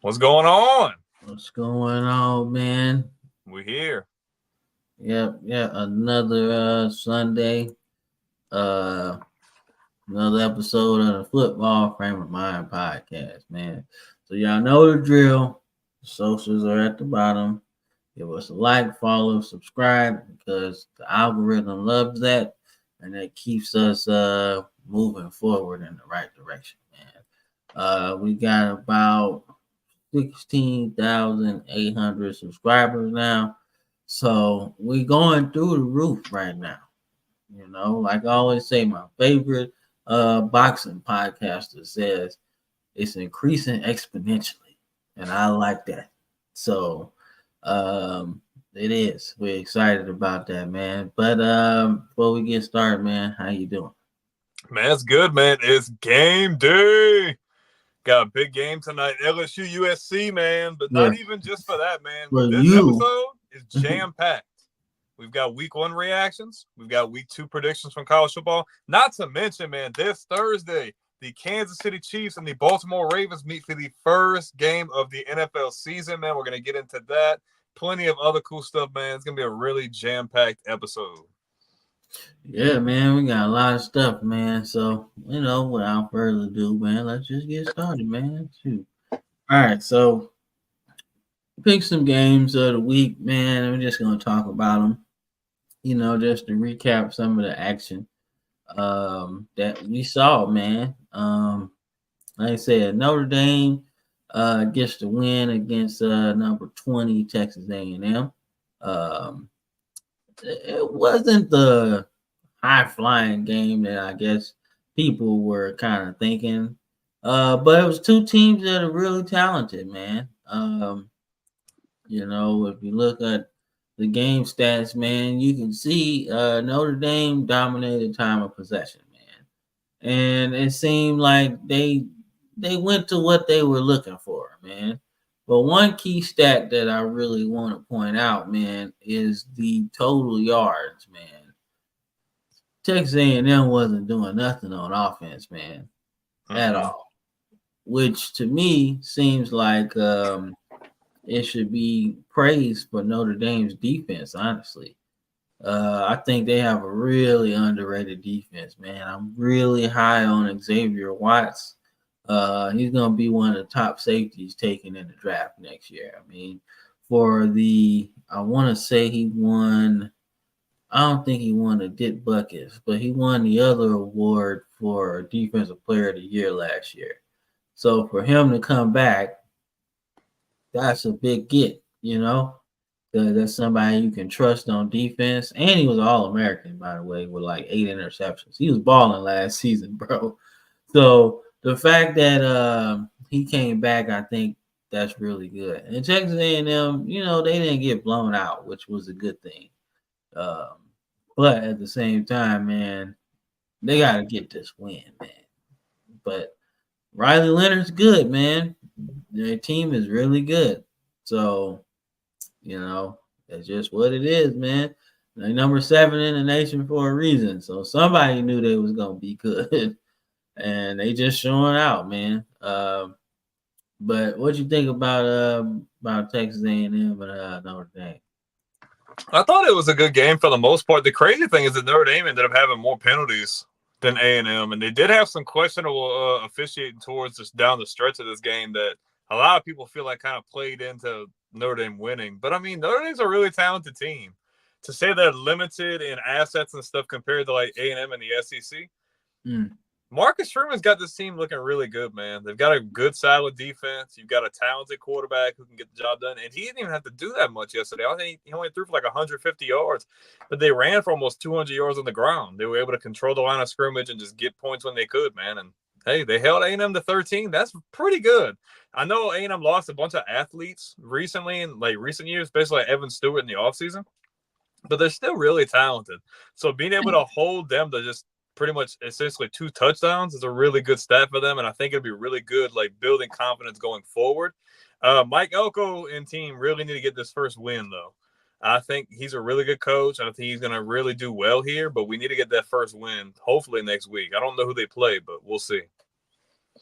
What's going on? What's going on, man? We're here. Yep, another Sunday. Another episode of the Football Frame of Mind podcast, man. So y'all know the drill. The socials are at the bottom. Give us a like, follow, subscribe, because the algorithm loves that, and that keeps us moving forward in the right direction, man. We got about 16,800 subscribers now. So we going through the roof right now. You know, like I always say, my favorite boxing podcaster says it's increasing exponentially. And I like that. So it is. We're excited about that, man. But before we get started, man, how you doing? Man, it's good, man. It's game day. Got a big game tonight, LSU USC, man. But not even just for that, man. This episode is jam-packed. We've got week 1 reactions. We've got week 2 predictions from college football. Not to mention, man, this Thursday, the Kansas City Chiefs and the Baltimore Ravens meet for the first game of the NFL season, man. We're going to get into that. Plenty of other cool stuff, man. It's going to be a really jam-packed episode. Yeah, man, we got a lot of stuff, man. So, you know, without further ado, man, let's just get started, man. Shoot. All right, so pick some games of the week, man. We're just going to talk about them, you know, just to recap some of the action that we saw, man. Like I said, Notre Dame gets the win against number 20 Texas A&M. It wasn't the high-flying game that I guess people were kind of thinking. But it was two teams that are really talented, man. You know, if you look at the game stats, man, you can see Notre Dame dominated time of possession, man. And it seemed like they went to what they were looking for, man. But one key stat that I really want to point out, man, is the total yards, man. Texas A&M wasn't doing nothing on offense, man, at all. Which to me seems like it should be praised for Notre Dame's defense, honestly. I think they have a really underrated defense, man. I'm really high on Xavier Watts. He's going to be one of the top safeties taken in the draft next year. I mean, I want to say he won, I don't think he won the Dick Buckets, but he won the other award for Defensive Player of the Year last year. So for him to come back, that's a big get, you know. That's somebody you can trust on defense. And he was All American, by the way, with like 8 interceptions. He was balling last season, bro. So the fact that he came back, I think that's really good. And Texas A&M, you know, they didn't get blown out, which was a good thing. Um, but at the same time, man, they got to get this win, man. But Riley Leonard's good, man. Their team is really good. So, you know, that's just what it is, man. They're number 7 in the nation for a reason. So somebody knew they was gonna be good, and they just showing out, man. But what you think about Texas A&M and Notre Dame? I thought it was a good game for the most part. The crazy thing is that Notre Dame ended up having more penalties than A&M, and they did have some questionable officiating towards just down the stretch of this game that a lot of people feel like kind of played into Notre Dame winning. But I mean, Notre Dame's a really talented team. To say they're limited in assets and stuff compared to like A&M and the SEC, Marcus Sherman's got this team looking really good, man. They've got a good, solid defense. You've got a talented quarterback who can get the job done. And he didn't even have to do that much yesterday. I think he only threw for like 150 yards, but they ran for almost 200 yards on the ground. They were able to control the line of scrimmage and just get points when they could, man. And, hey, they held A&M to 13. That's pretty good. I know A&M lost a bunch of athletes recently in like recent years, especially like Evan Stewart in the offseason, but they're still really talented. So being able to hold them to just pretty much essentially 2 touchdowns is a really good stat for them, and I think it'll be really good, like building confidence going forward. Mike Elko and team really need to get this first win, though. I think he's a really good coach. I think he's going to really do well here, but we need to get that first win, hopefully next week. I don't know who they play, but we'll see.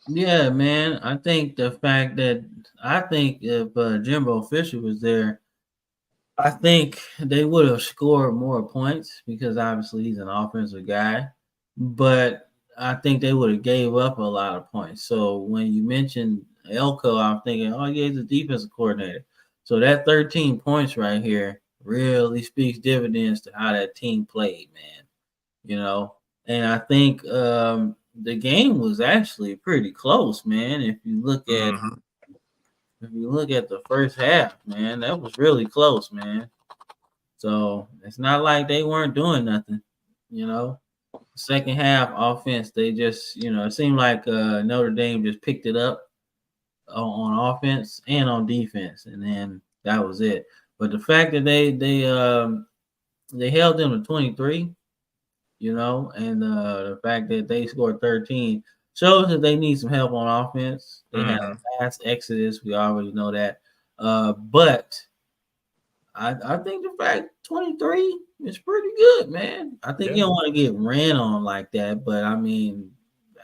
Yeah, man. I think if Jimbo Fisher was there, I think they would have scored more points because obviously he's an offensive guy. But I think they would have gave up a lot of points. So when you mentioned Elko, I'm thinking, oh yeah, he's a defensive coordinator. So that 13 points right here really speaks dividends to how that team played, man. You know, and I think the game was actually pretty close, man. If you look at the first half, man, that was really close, man. So it's not like they weren't doing nothing, you know. Second half offense, they just, it seemed like Notre Dame just picked it up on offense and on defense, and then that was it. But the fact that they held them to 23, and the fact that they scored 13 shows that they need some help on offense. They had a mass exodus. We already know that. But I think the fact 23 is pretty good, man. I think you don't want to get ran on like that, but I mean,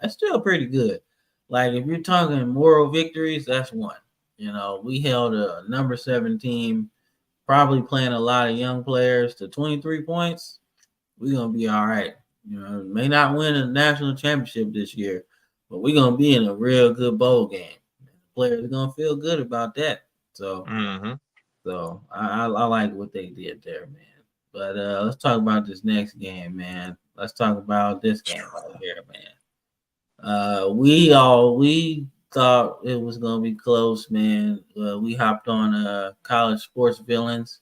that's still pretty good. Like if you're talking moral victories, that's one. We held a number 7 team, probably playing a lot of young players to 23 points. We're gonna be all right. May not win a national championship this year, but we're gonna be in a real good bowl game. The players are gonna feel good about that. So. So I like what they did there, man. But let's talk about this next game, man. Let's talk about this game right here, man. We thought it was gonna be close, man. We hopped on College Sports Villains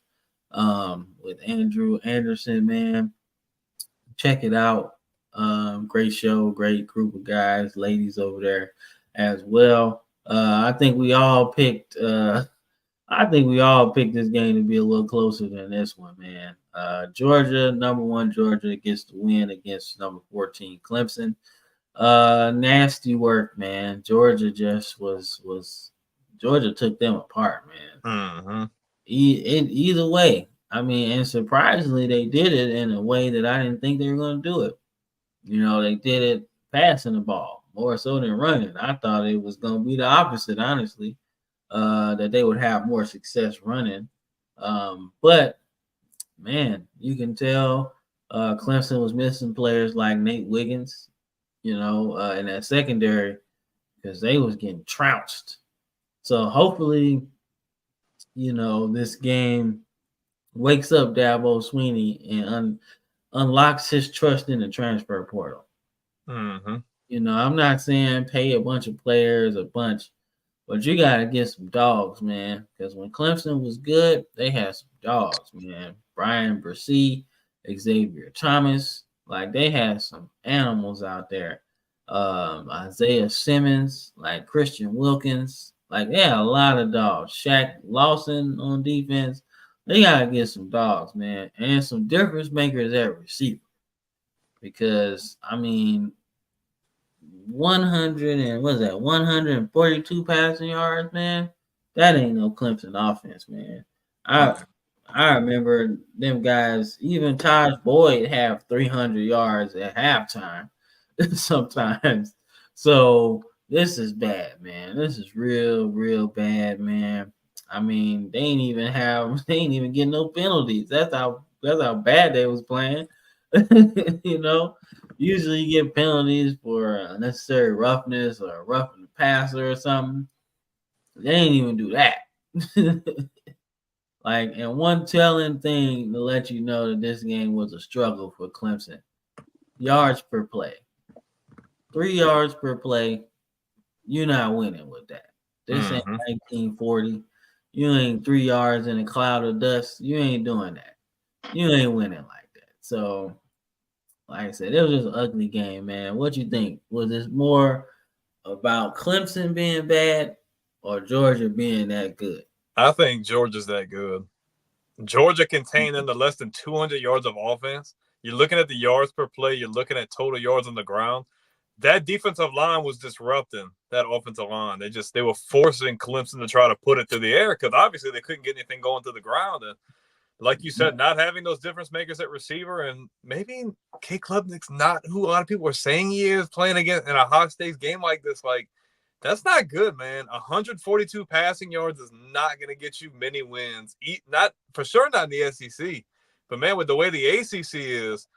with Andrew Anderson, man. Check it out. Great show, great group of guys, ladies over there as well. I think we all picked this game to be a little closer than this one, man. Georgia, number 1 Georgia gets the win against number 14 Clemson. Nasty work, man. Georgia Georgia took them apart, man. Either way, I mean, and surprisingly, they did it in a way that I didn't think they were going to do it. They did it passing the ball more so than running. I thought it was going to be the opposite, honestly. That they would have more success running. But man, you can tell Clemson was missing players like Nate Wiggins, in that secondary because they was getting trounced. So hopefully, this game wakes up Dabo Swinney and unlocks his trust in the transfer portal. I'm not saying pay a bunch of players but you gotta get some dogs, man. Because when Clemson was good, they had some dogs, man. Brian Bresee, Xavier Thomas, like they had some animals out there. Isaiah Simmons, like Christian Wilkins, like they had a lot of dogs. Shaq Lawson on defense. They gotta get some dogs, man, and some difference makers at receiver. Because I mean, 100 and what's that? 142 passing yards, man. That ain't no Clemson offense, man. I remember them guys. Even Taj Boyd have 300 yards at halftime sometimes. So this is bad, man. This is real bad, man. I mean, they ain't even getting no penalties. That's how bad they was playing. you know, Usually you get penalties for unnecessary roughness or roughing the passer or something. They ain't even do that. And one telling thing to let you know that this game was a struggle for Clemson: yards per play. 3 yards per play. You're not winning with that. This ain't 1940. You ain't 3 yards in a cloud of dust. You ain't doing that. You ain't winning like that. So, like I said, it was just an ugly game, man. What you think? Was this more about Clemson being bad or Georgia being that good? I think Georgia's that good. Georgia contained into less than 200 yards of offense. You're looking at the yards per play. You're looking at total yards on the ground. That defensive line was disrupting that offensive line. They were forcing Clemson to try to put it through the air because obviously they couldn't get anything going to the ground. And like you said, not having those difference makers at receiver, and maybe Kate Klubnik's not who a lot of people are saying he is, playing against in a high stakes game like this. Like, that's not good, man. 142 passing yards is not going to get you many wins. Not for sure, not in the SEC. But man, with the way the ACC is,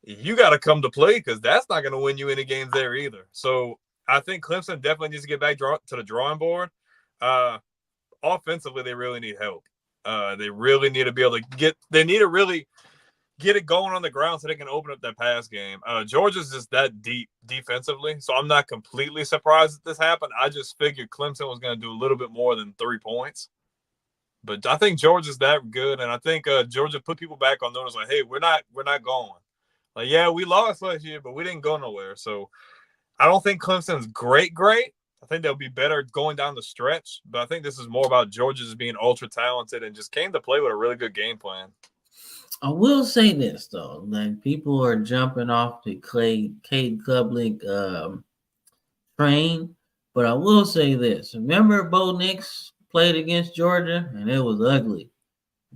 you got to come to play because that's not going to win you any games there either. So I think Clemson definitely needs to get back to the drawing board. Offensively, they really need help. They really need to be able to really get it going on the ground so they can open up that pass game. Georgia's just that deep defensively, so I'm not completely surprised that this happened. I just figured Clemson was going to do a little bit more than 3 points. But I think Georgia's that good, and I think Georgia put people back on notice like, hey, we're not going. Like, yeah, we lost last year, but we didn't go nowhere. So I don't think Clemson's great. I think they'll be better going down the stretch, but I think this is more about Georgia just being ultra talented and just came to play with a really good game plan. I will say this though, like people are jumping off the Cade Klubnik train, but I will say this: remember, Bo Nix played against Georgia, and it was ugly.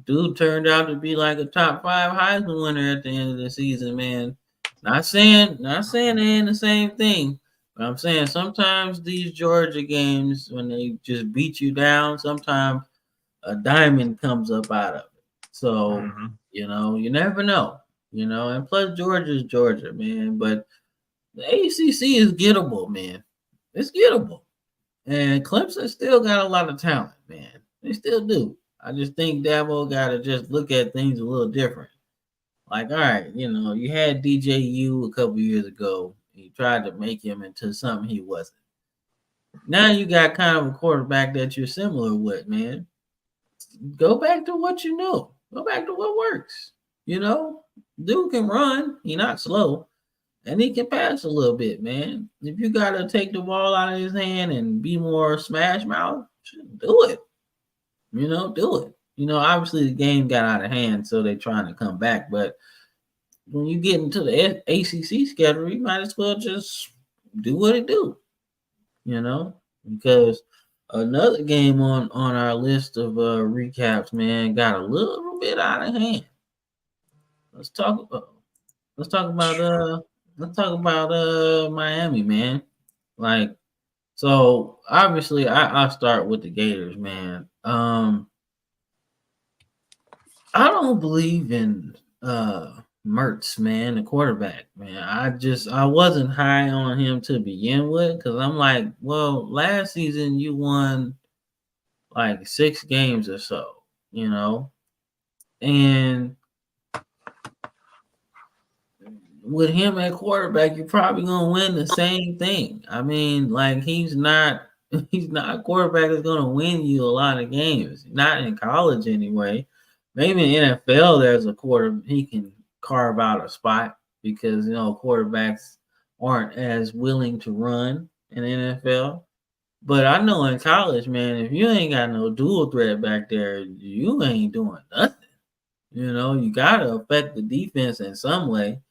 Dude turned out to be like a top 5 Heisman winner at the end of the season, man. Not saying they ain't the same thing, but I'm saying sometimes these Georgia games, when they just beat you down, sometimes a diamond comes up out of it. So, you never know, and plus Georgia's Georgia, man. But the ACC is gettable, man. It's gettable. And Clemson still got a lot of talent, man. They still do. I just think Dabo got to just look at things a little different. Like, all right, you had DJU a couple years ago. You tried to make him into something he wasn't. Now you got kind of a quarterback that you're similar with, man. Go back to what you know. Go back to what works. Dude can run. He's not slow. And he can pass a little bit, man. If you got to take the ball out of his hand and be more smash mouth, do it. Do it. Obviously the game got out of hand, so they're trying to come back. But when you get into the ACC schedule, you might as well just do what it do. Because another game on our list of recaps, man, got a little bit out of hand. Let's talk about Miami, man. So obviously I'll start with the Gators, man. I don't believe in Mertz, man, the quarterback, man. I wasn't high on him to begin with because I'm like, well, last season you won like 6 games or so, and with him at quarterback, you're probably gonna win the same thing. I mean, like he's not a quarterback that's gonna win you a lot of games. Not in college anyway. Maybe in NFL there's a quarter he can carve out a spot because quarterbacks aren't as willing to run in the NFL. But I know in college, man, if you ain't got no dual threat back there, you ain't doing nothing. You gotta affect the defense in some way.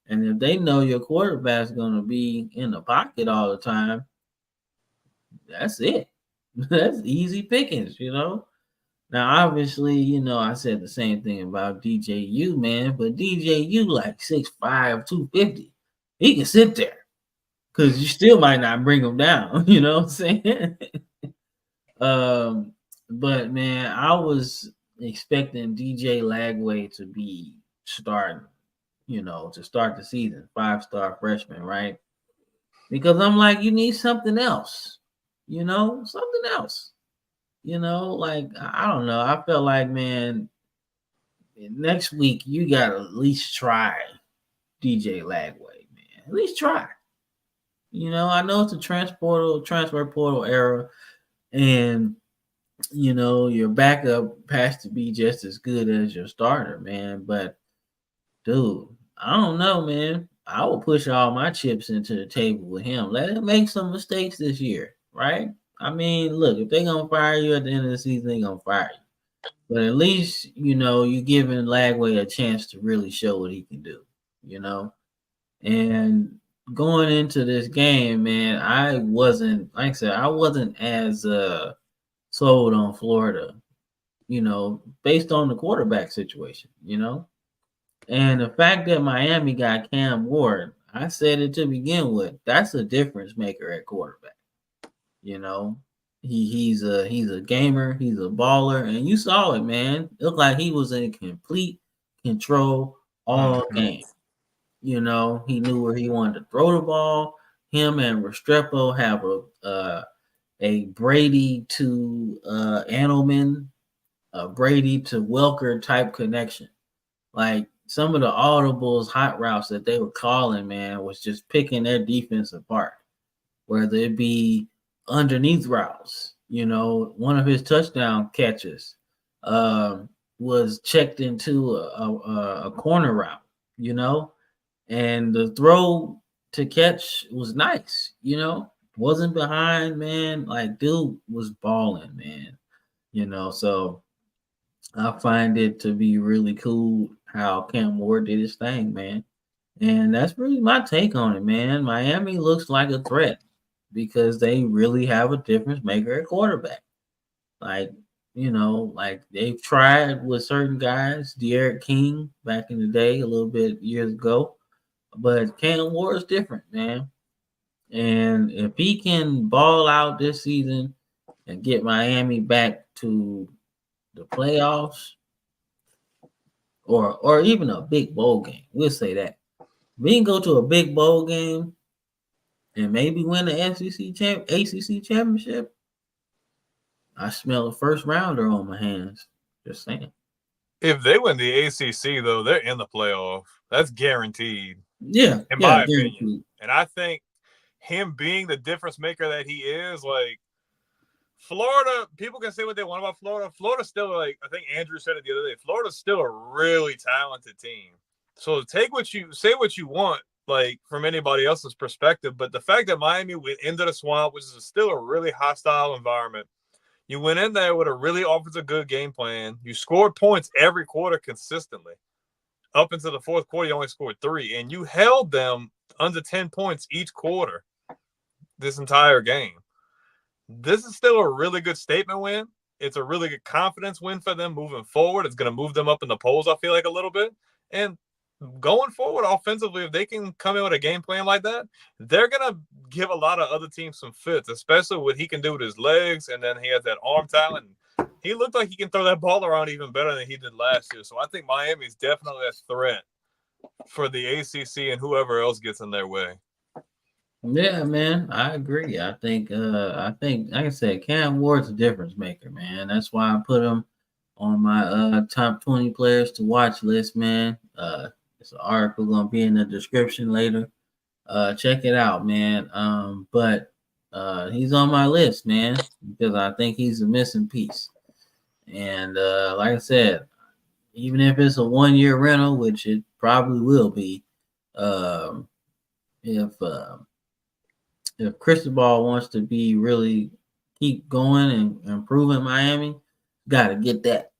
And if they know your quarterback's gonna be in the pocket all the time, that's it. That's easy pickings. Now, obviously, I said the same thing about DJU, man, but DJU like 6'5", 250. He can sit there because you still might not bring him down. You know what I'm saying? But man, I was expecting DJ Lagway to be starting, to start the season, 5-star freshman, right? Because I'm like, you need something else, something else. Like I don't know. I felt like, man, next week you gotta at least try DJ Lagway, man. At least try. I know it's a transfer portal era, and your backup has to be just as good as your starter, man. But dude, I don't know, man. I will push all my chips into the table with him. Let him make some mistakes this year, right? I mean, look, if they're gonna fire you at the end of the season, they're gonna fire you. But at least, you're giving Lagway a chance to really show what he can do, And going into this game, man, I wasn't, like I said, I wasn't as sold on Florida, based on the quarterback situation, And the fact that Miami got Cam Ward, I said it to begin with, that's a difference maker at quarterback. He's a gamer, he's a baller, and you saw it, man. It looked like he was in complete control all game. He knew where he wanted to throw the ball. Him and Restrepo have a Brady to Edelman, a Brady to Welker type connection. Like some of the audibles, hot routes that they were calling, man, was just picking their defense apart. Whether it be underneath routes, one of his touchdown catches was checked into a corner route, and the throw to catch was nice, wasn't behind, man. Like dude was balling, man. So I find it to be really cool how Cam Ward did his thing, man. And that's really my take on it, man. Miami looks like a threat because they really have a difference maker at quarterback. Like, like they've tried with certain guys, De'Aaron King back in the day, a little bit years ago. But Cam Ward is different, man. And if he can ball out this season and get Miami back to the playoffs or even a big bowl game, we'll say that. We can go to a big bowl game and maybe win the ACC championship. I smell a first rounder on my hands. Just saying. If they win the ACC, though, they're in the playoff. That's guaranteed. Yeah, in my opinion. And I think him being the difference maker that he is, like Florida, people can say what they want about Florida. Florida's still, like I think Andrew said it the other day, Florida's still a really talented team. So say what you want, like from anybody else's perspective, but the fact that Miami went into the swamp, which is still a really hostile environment, you went in there with a really offensive good game plan. You scored points every quarter consistently. Up into the fourth quarter, you only scored 3, and you held them under 10 points each quarter this entire game. This is still a really good statement win. It's a really good confidence win for them moving forward. It's going to move them up in the polls, I feel like, a little bit. And going forward offensively, if they can come in with a game plan like that, they're going to give a lot of other teams some fits, especially what he can do with his legs, and then he has that arm talent. He looked like he can throw that ball around even better than he did last year. So I think Miami's definitely a threat for the ACC and whoever else gets in their way. Yeah, man, I agree. I think, like I said, Cam Ward's a difference maker, man. That's why I put him on my top 20 players to watch list, man. It's an article gonna be in the description later. Check it out, man. But he's on my list, man, because I think he's a missing piece. And like I said, even if it's a 1-year rental, which it probably will be, um, if Cristobal wants to be really keep going and improving Miami, got to get that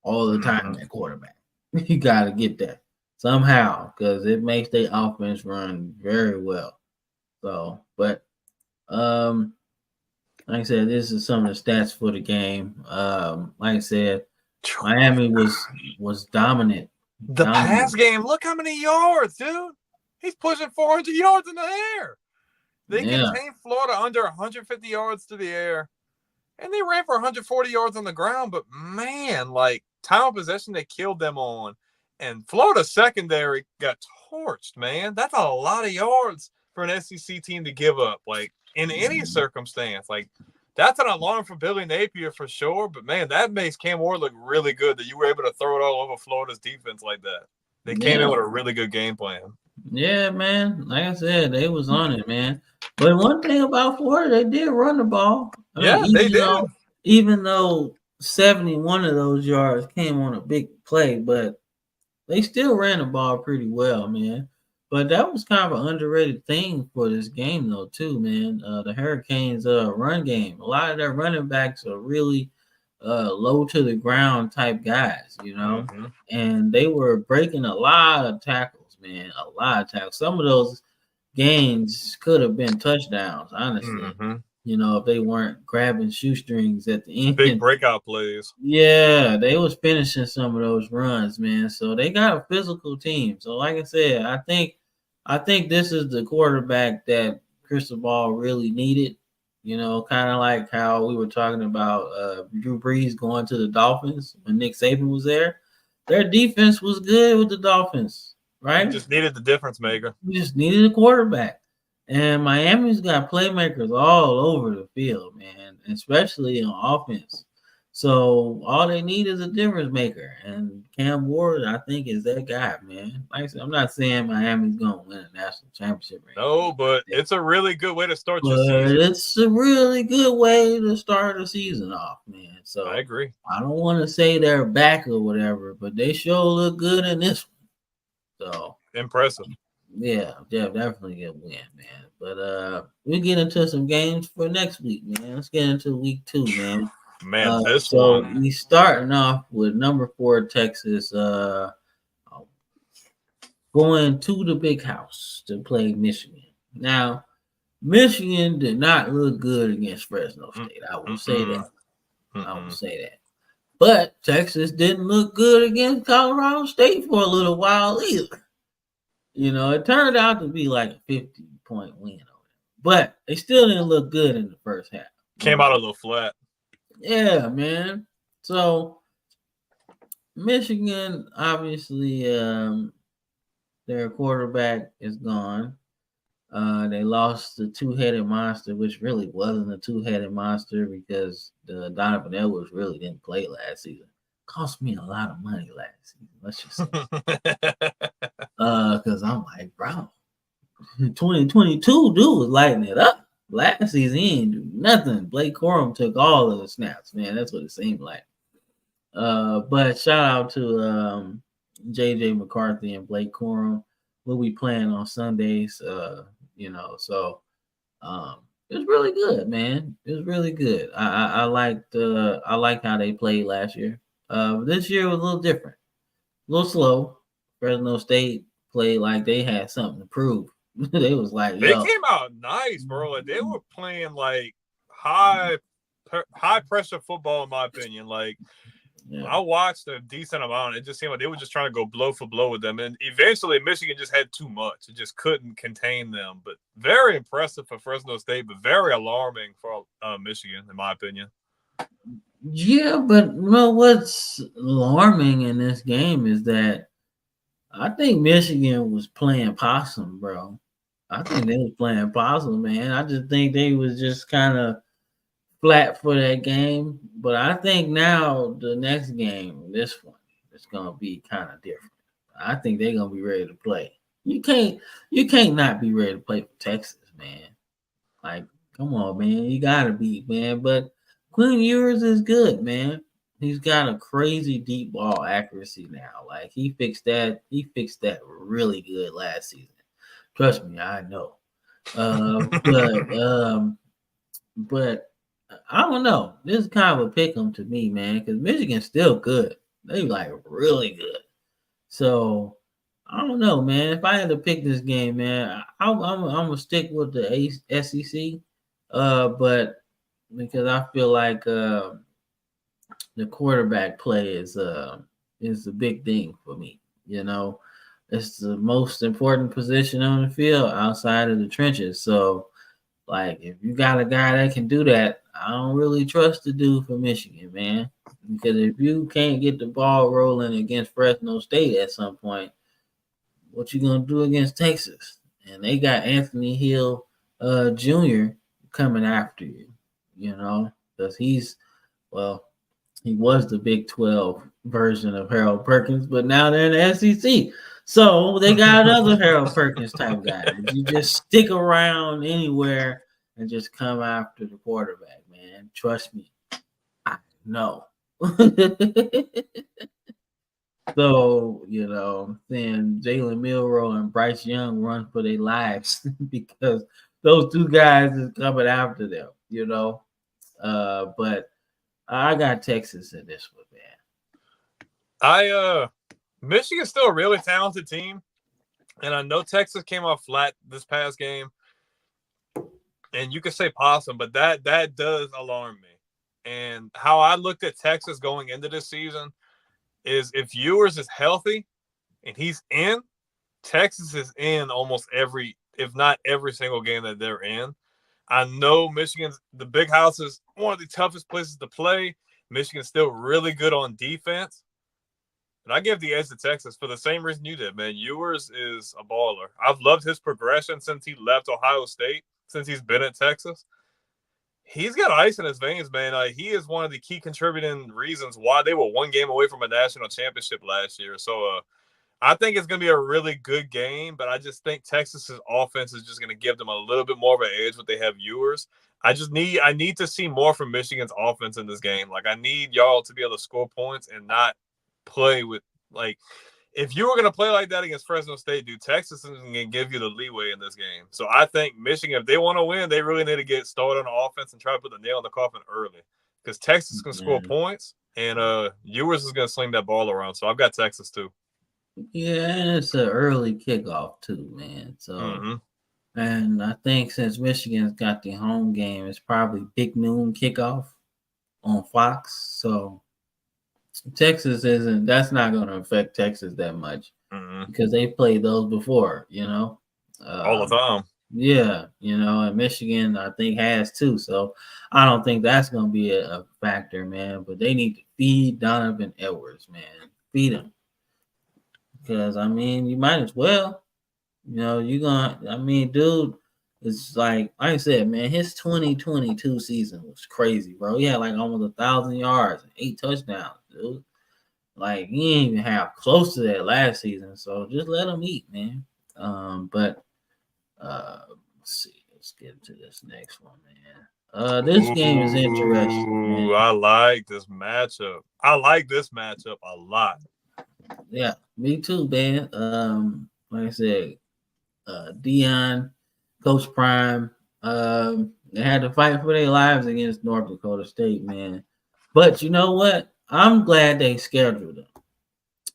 all the time at quarterback. You got to get that somehow because it makes their offense run very well. So, but like I said, this is some of the stats for the game. Like I said, Miami was dominant. The pass game, look how many yards, dude. He's pushing 400 yards in the air. They contained Florida under 150 yards to the air, and they ran for 140 yards on the ground. But, man, like, time of possession they killed them on. And Florida's secondary got torched, man. That's a lot of yards for an SEC team to give up, like, in any circumstance. Like, that's an alarm for Billy Napier for sure. But, man, that makes Cam Ward look really good that you were able to throw it all over Florida's defense like that. They came in with a really good game plan. Yeah, man. Like I said, they was on it, man. But one thing about Florida, they did run the ball. They did. Even though 71 of those yards came on a big play, but they still ran the ball pretty well, man. But that was kind of an underrated thing for this game, though, too, man. The Hurricanes' run game. A lot of their running backs are really low to the ground type guys, you know, and they were breaking a lot of tackles, man. A lot of tackles. Some of those gains could have been touchdowns, honestly. You know, if they weren't grabbing shoestrings at the end. Big breakout plays. Yeah, they was finishing some of those runs, man. So they got a physical team. So like I said, I think this is the quarterback that Cristobal really needed. You know, kind of like how we were talking about Drew Brees going to the Dolphins when Nick Saban was there. Their defense was good with the Dolphins, right? You just needed the difference maker. You just needed a quarterback. And Miami's got playmakers all over the field, man, especially on offense. So all they need is a difference maker. And Cam Ward, I think, is that guy, man. Like I said, I'm not saying Miami's going to win a national championship. No, but it's a really good way to start your season. It's a really good way to start the season off, man. So I agree. I don't want to say they're back or whatever, but they sure look good in this one. So impressive. Yeah, definitely a win, man. But we get into some games for next week, man. Let's get into week 2, man. Man, so we starting off with number 4 Texas going to the big house to play Michigan. Now, Michigan did not look good against Fresno State. I will say that. I will say that. But Texas didn't look good against Colorado State for a little while either. You know, it turned out to be like a 50-point win. But they still didn't look good in the first half. Came out a little flat. Yeah, man. So, Michigan, obviously, their quarterback is gone. They lost the two-headed monster, which really wasn't a two-headed monster because Donovan Edwards really didn't play last season. Cost me a lot of money last season. Let's just say. Because I'm like, bro, 2022 dude was lighting it up. Last season, he didn't do nothing. Blake Corum took all of the snaps, man. That's what it seemed like. But shout out to JJ McCarthy and Blake Corum. We'll be playing on Sundays, you know, so it was really good, man. It was really good. I liked how they played last year. This year was a little different, a little slow. Fresno State played like they had something to prove. They was like, they came out nice, bro. Like they were playing like high pressure football, in my opinion. Like I watched a decent amount. It just seemed like they were just trying to go blow for blow with them, and eventually Michigan just had too much. It just couldn't contain them. But very impressive for Fresno State, but very alarming for Michigan, in my opinion. Yeah, but you know what's alarming in this game is that I think Michigan was playing possum, bro. I think they was playing possum, man. I just think they was just kind of flat for that game. But I think now the next game, this one, it's gonna be kind of different. I think they're gonna be ready to play. You can't not be ready to play for Texas, man. Like, come on, man, you gotta be, man. But Quinn Ewers is good, man. He's got a crazy deep ball accuracy now. Like he fixed that. He fixed that really good last season. Trust me, I know. But I don't know. This is kind of a pick 'em to me, man, because Michigan's still good. They like really good. So I don't know, man. If I had to pick this game, man, I'm gonna stick with the SEC. But because I feel like the quarterback play is a big thing for me. You know, it's the most important position on the field outside of the trenches. So, like, if you got a guy that can do that, I don't really trust the dude for Michigan, man. Because if you can't get the ball rolling against Fresno State at some point, what you gonna do against Texas? And they got Anthony Hill Jr. coming after you, you know, because he was the Big 12 version of Harold Perkins, but now they're in the SEC. So they got another Harold Perkins type guy. You just stick around anywhere and just come after the quarterback, man. Trust me, I know. So, then Jalen Milroe and Bryce Young run for their lives because those two guys is coming after them, But I got Texas in this one, man. Michigan's still a really talented team. And I know Texas came off flat this past game. And you could say possum, but that does alarm me. And how I looked at Texas going into this season is if Ewers is healthy and he's in, Texas is in almost every, if not every single game that they're in. I know the Big House is one of the toughest places to play. Michigan's still really good on defense. But I give the edge to Texas for the same reason you did, man. Ewers is a baller. I've loved his progression since he left Ohio State, since he's been at Texas. He's got ice in his veins, man. He is one of the key contributing reasons why they were one game away from a national championship last year. So I think it's going to be a really good game, but I just think Texas's offense is just going to give them a little bit more of an edge when they have Ewers. I need to see more from Michigan's offense in this game. Like, I need y'all to be able to score points and not play with, like, if you were going to play like that against Fresno State, dude, Texas isn't going to give you the leeway in this game. So I think Michigan, if they want to win, they really need to get started on offense and try to put the nail in the coffin early because Texas can score points, and Ewers is going to sling that ball around. So I've got Texas too. Yeah, and it's an early kickoff too, man. So, and I think since Michigan's got the home game, it's probably big noon kickoff on Fox. So Texas that's not going to affect Texas that much because they played those before, all the time. Yeah, and Michigan I think has too. So I don't think that's going to be a factor, man. But they need to feed Donovan Edwards, man. Feed him. Because, you might as well. Dude, it's like I said, man, his 2022 season was crazy, bro. He had like almost 1,000 yards and 8 touchdowns, dude. Like, he ain't even have close to that last season. So just let him eat, man. Let's see. Let's get into this next one, man. This game is interesting, man. I like this matchup. I like this matchup a lot. Yeah, me too, man. Like I said, Dion, Coach Prime, they had to fight for their lives against North Dakota State, man. But you know what? I'm glad they scheduled them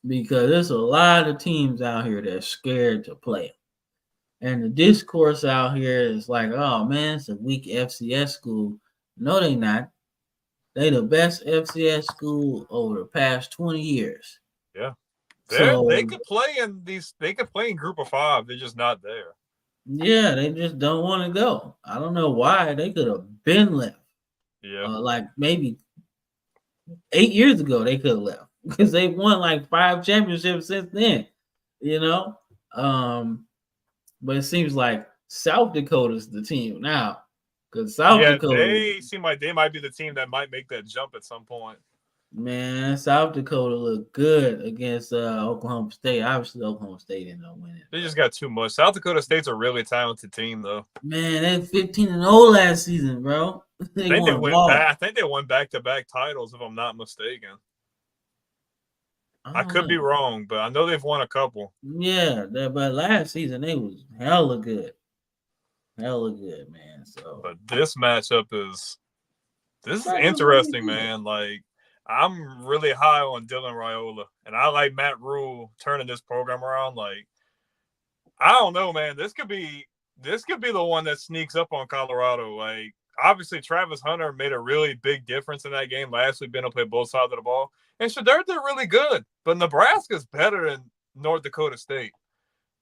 because there's a lot of teams out here that's scared to play them. And the discourse out here is like, oh man, it's a weak FCS school. No, they not. They the best FCS school over the past 20 years. Yeah. They could play in they could play in group of 5. They're just not there. Yeah, they just don't want to go. I don't know why. They could have been left. Yeah. Like maybe 8 years ago they could have left because they've won like 5 championships since then, But it seems like South Dakota's the team now because South Dakota. They seem like they might be the team that might make that jump at some point. Man, South Dakota looked good against Oklahoma State. Obviously, Oklahoma State ended up winning. They just got too much. South Dakota State's a really talented team, though. Man, they 15-0 last season, bro. They I think they won them went all. back. I think they won back-to-back titles, if I'm not mistaken. I could be wrong, but I know they've won a couple. Yeah, but last season they was hella good, man. So, but this matchup is interesting, man. Like, I'm really high on Dylan Raiola, and I like Matt Rule turning this program around. Like, I don't know, man. This could be the one that sneaks up on Colorado. Like, obviously, Travis Hunter made a really big difference in that game last week, being able to play both sides of the ball. And Shedeur did really good. But Nebraska's better than North Dakota State.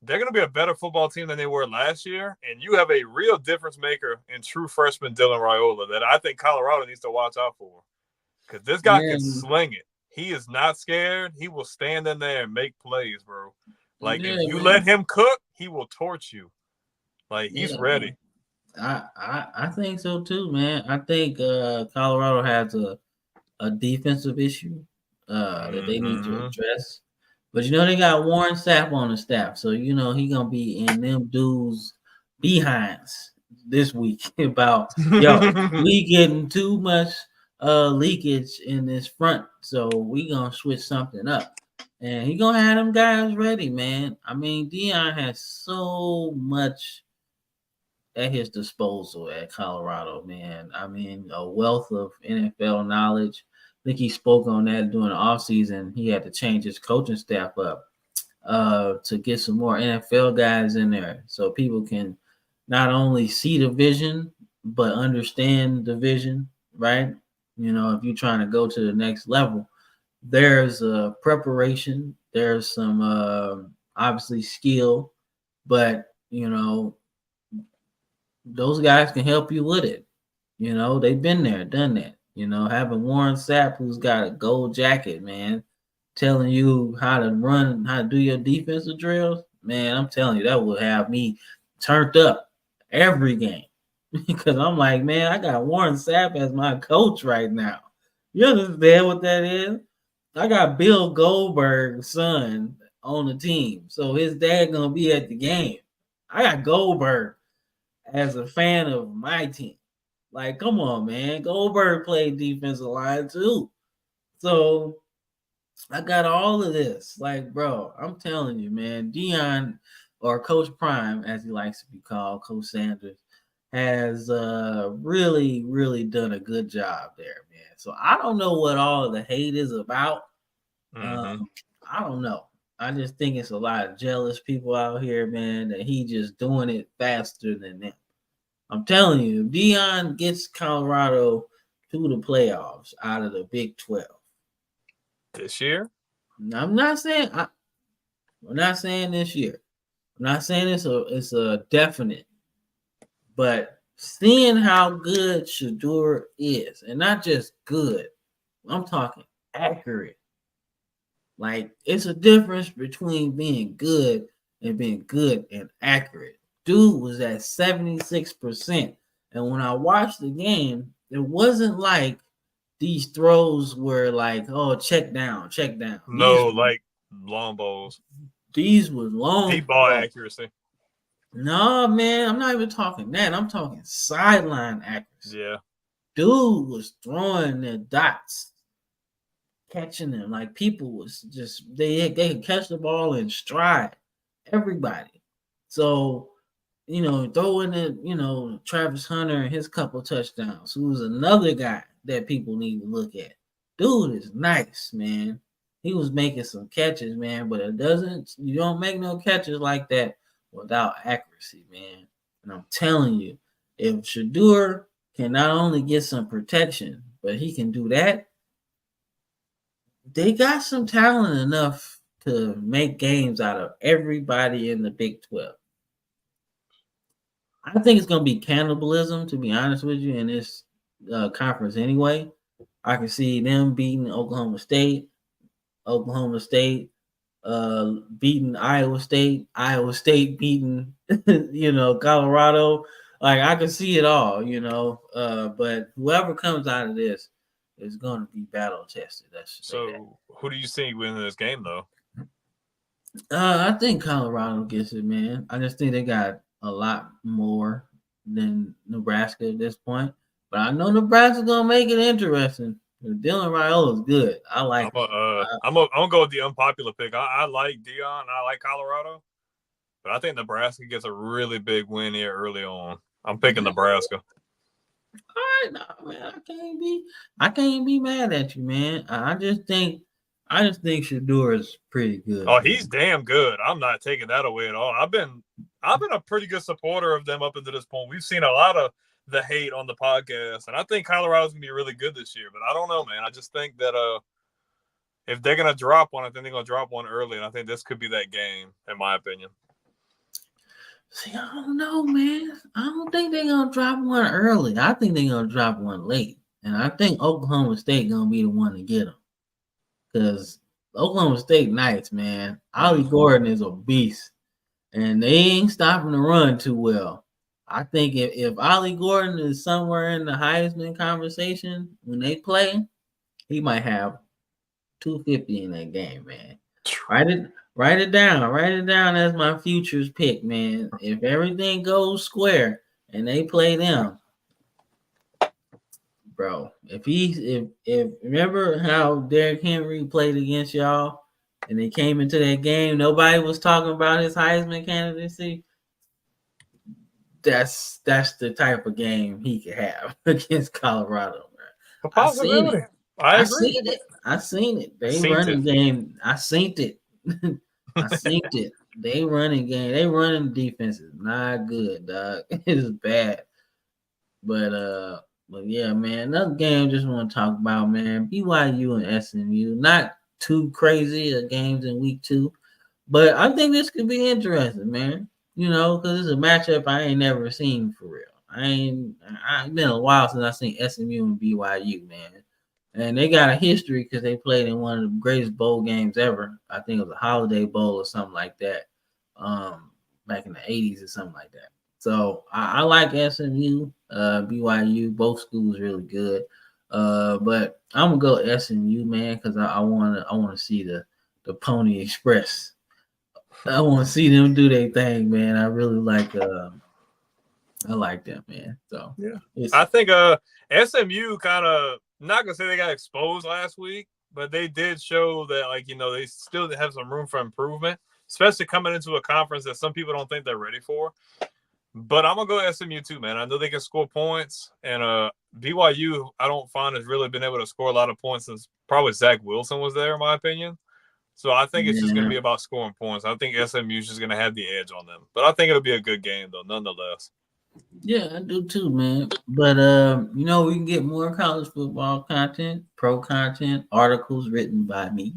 They're going to be a better football team than they were last year. And you have a real difference maker in true freshman Dylan Raiola that I think Colorado needs to watch out for. Because this guy can sling it. He is not scared. He will stand in there and make plays, bro. Like, if you let him cook, he will torch you. Like, he's ready. I think so too, man. I think Colorado has a defensive issue that they need to address. But they got Warren Sapp on the staff, so he gonna be in them dudes' behinds this week about we getting too much leakage in this front, so we gonna switch something up. And he gonna have them guys ready, man. I mean, Deion has so much at his disposal at Colorado, man. I mean, a wealth of NFL knowledge. I think he spoke on that during the offseason. He had to change his coaching staff up to get some more NFL guys in there so people can not only see the vision, but understand the vision, right? If you're trying to go to the next level, there's preparation, there's some obviously skill, but those guys can help you with it. They've been there, done that. Having Warren Sapp, who's got a gold jacket, man, telling you how to run, how to do your defensive drills, man, I'm telling you, that will have me turned up every game. Because I'm like, man, I got Warren Sapp as my coach right now. You understand what that is? I got Bill Goldberg's son on the team. So his dad gonna be at the game. I got Goldberg as a fan of my team. Like, come on, man. Goldberg played defensive line too. So I got all of this. Like, bro, I'm telling you, man, Deion, or Coach Prime, as he likes to be called, Coach Sanders, has really, really done a good job there, man. So I don't know what all of the hate is about. I don't know. I just think it's a lot of jealous people out here, man, that he just doing it faster than them. I'm telling you, Deion gets Colorado to the playoffs out of the Big 12 this year. I'm not saying we're not saying this year. I'm not saying it's a definite, but seeing how good Shedeur is, and not just good, I'm talking accurate. Like, it's a difference between being good and being good and accurate. Dude was at 76%. And when I watched the game, it wasn't like these throws were like, oh, check down. No, like long balls. These was long deep ball accuracy. No, man, I'm not even talking that. I'm talking sideline accuracy. Yeah. Dude was throwing the dots, catching them. Like, people was just, they could catch the ball in stride. Everybody. So, throwing it, Travis Hunter and his couple touchdowns, who's another guy that people need to look at. Dude is nice, man. He was making some catches, man, but you don't make no catches like that without accuracy, man. And I'm telling you, if Shedeur can not only get some protection, but he can do that, they got some talent enough to make games out of everybody in the Big 12. I think it's going to be cannibalism, to be honest with you, in this conference anyway. I can see them beating Oklahoma State beating Iowa State beating, Colorado. Like, I can see it all, but whoever comes out of this is going to be battle tested. So, who do you see winning this game, though? I think Colorado gets it, man. I just think they got a lot more than Nebraska at this point. But I know Nebraska's gonna make it interesting. Dylan Raiola is good. I like him. I'm gonna go with the unpopular pick. I like Dion. I like Colorado, but I think Nebraska gets a really big win here early on. I'm picking Nebraska. All right, nah, man. I can't be mad at you, man. I just think Shedeur is pretty good. Oh, he's damn good. I'm not taking that away at all. I've been a pretty good supporter of them up until this point. We've seen a lot of the hate on the podcast, and I think Colorado's gonna be really good this year. But I don't know, man. I just think that if they're gonna drop one, I think they're gonna drop one early, and I think this could be that game, in my opinion. See, I don't know, man. I don't think they're gonna drop one early. I think they're gonna drop one late, and I think Oklahoma State gonna be the one to get them because Oklahoma State Knights, man. Ollie Gordon is a beast, and they ain't stopping the run too well. I think if Ollie Gordon is somewhere in the Heisman conversation when they play, he might have 250 in that game, man. Write it down as my futures pick, man. If everything goes square and they play them, bro. If remember how Derrick Henry played against y'all and they came into that game, nobody was talking about his Heisman candidacy. That's the type of game he could have against Colorado, man. I agree. I seen it. They running game. I seen it. I seen it. They running game. They running defense is not good, dog. It is bad. But yeah, man. Another game I just want to talk about, man. BYU and SMU. Not too crazy games in week 2, but I think this could be interesting, man. You know, because it's a matchup I ain't never seen for real. It's been a while since I seen SMU and BYU, man. And they got a history because they played in one of the greatest bowl games ever. I think it was a Holiday Bowl or something like that. Back in the 80s or something like that. So I like SMU, BYU, both schools really good. But I'm gonna go SMU, man, because I wanna see the Pony Express. I want to see them do their thing, man. I really like I like them, man. So yeah, I think SMU kind of not gonna say they got exposed last week, but they did show that they still have some room for improvement, especially coming into a conference that some people don't think they're ready for. But I'm gonna go SMU too, man. I know they can score points, and BYU I don't find has really been able to score a lot of points since probably Zach Wilson was there, in my opinion. So I think it's just going to be about scoring points. I think SMU is just going to have the edge on them. But I think it'll be a good game, though, nonetheless. Yeah, I do too, man. But, we can get more college football content, pro content, articles written by me.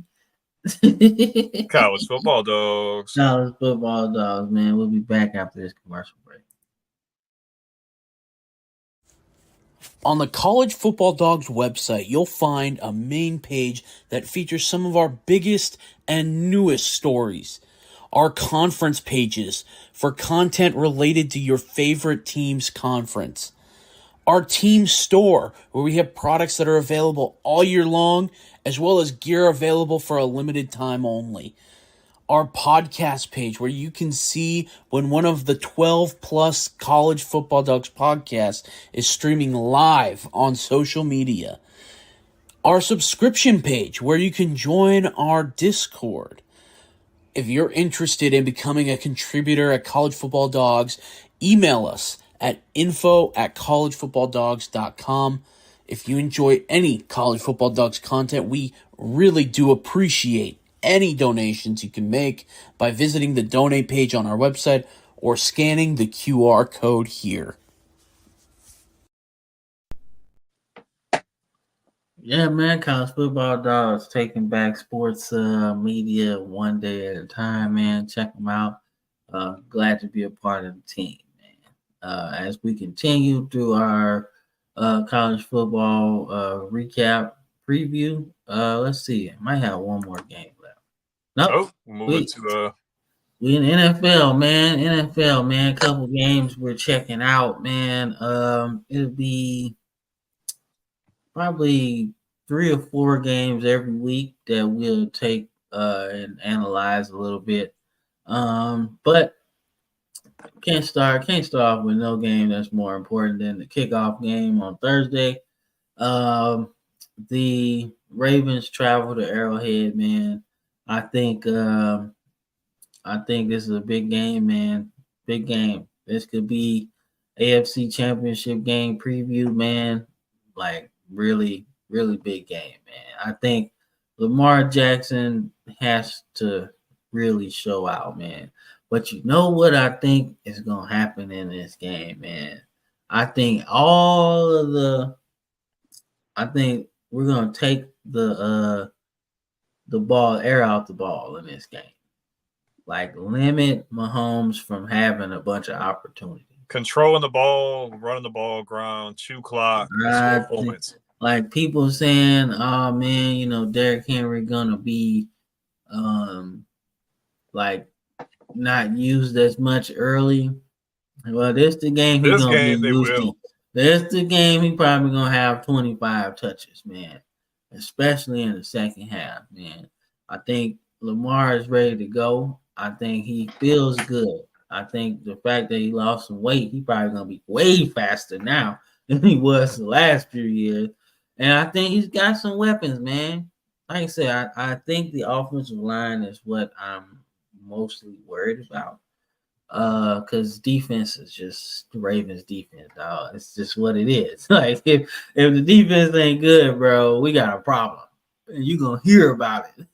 College football dogs. College football dogs, man. We'll be back after this commercial break. On the College Football Dogs website, you'll find a main page that features some of our biggest and newest stories. Our conference pages for content related to your favorite team's conference. Our team store, where we have products that are available all year long, as well as gear available for a limited time only. Our podcast page, where you can see when one of the 12 plus College Football Dogs podcasts is streaming live on social media. Our subscription page, where you can join our Discord. If you're interested in becoming a contributor at College Football Dogs, email us at info@collegefootballdogs.com. If you enjoy any College Football Dogs content, we really do appreciate any donations you can make by visiting the donate page on our website or scanning the QR code here. Yeah, man, College Football Dogs taking back sports media one day at a time, man. Check them out. Glad to be a part of the team, man. As we continue through our college football recap preview, let's see. I might have one more game left. Nope. We in NFL, man. NFL, man. A couple games we're checking out, man. It'll be probably 3 or 4 games every week that we'll take and analyze a little bit. But can't start off with no game that's more important than the kickoff game on Thursday. Um, the Ravens travel to Arrowhead, man. I think this is a big game, man. Big game. This could be AFC Championship game preview, man. Like really, really big game, man. I think Lamar Jackson has to really show out, man. But you know what I think is gonna happen in this game, man? I think we're gonna take the ball, air out the ball in this game. Like limit Mahomes from having a bunch of opportunity. Controlling the ball, running the ball, ground, chew clock, score points. Like people saying, "Oh man, you know Derrick Henry gonna be, like not used as much early." Well, this the game he's gonna be used. This the game he probably gonna have 25 touches, man. Especially in the second half, man. I think Lamar is ready to go. I think he feels good. I think the fact that he lost some weight, he probably gonna be way faster now than he was the last few years. And I think he's got some weapons, man. Like I said, I think the offensive line is what I'm mostly worried about. Because defense is just the Ravens defense, dog. It's just what it is. Like if the defense ain't good, bro, we got a problem. And you're gonna hear about it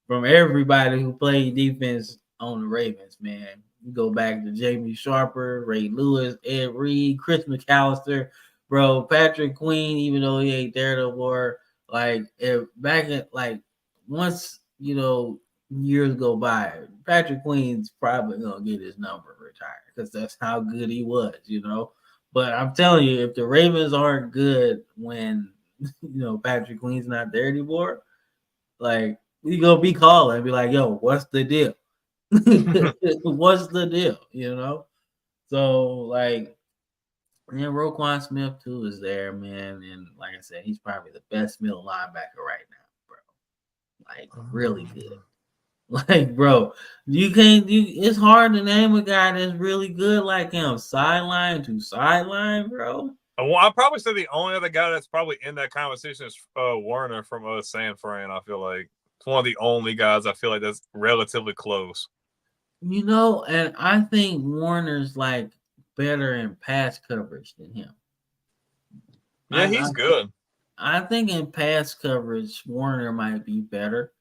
from everybody who played defense on the Ravens, man. You go back to Jamie Sharper, Ray Lewis, Ed Reed, Chris McAllister, bro, Patrick Queen, even though he ain't there no more. Like if back at like once, you know, years go by, Patrick Queen's probably gonna get his number retired because that's how good he was, you know. But I'm telling you, if the Ravens aren't good when Patrick Queen's not there anymore, like we gonna be calling and be like, "Yo, what's the deal? What's the deal?" You know. So like, and Roquan Smith too is there, man, and like I said, he's probably the best middle linebacker right now, bro. Like really good. Like, bro, it's hard to name a guy that's really good like him, sideline to sideline, bro. Well, I'd probably say the only other guy that's probably in that conversation is Warner from San Fran. I feel like it's one of the only guys I feel like that's relatively close. You know, and I think Warner's like better in pass coverage than him. Yeah, he's good. I think in pass coverage, Warner might be better.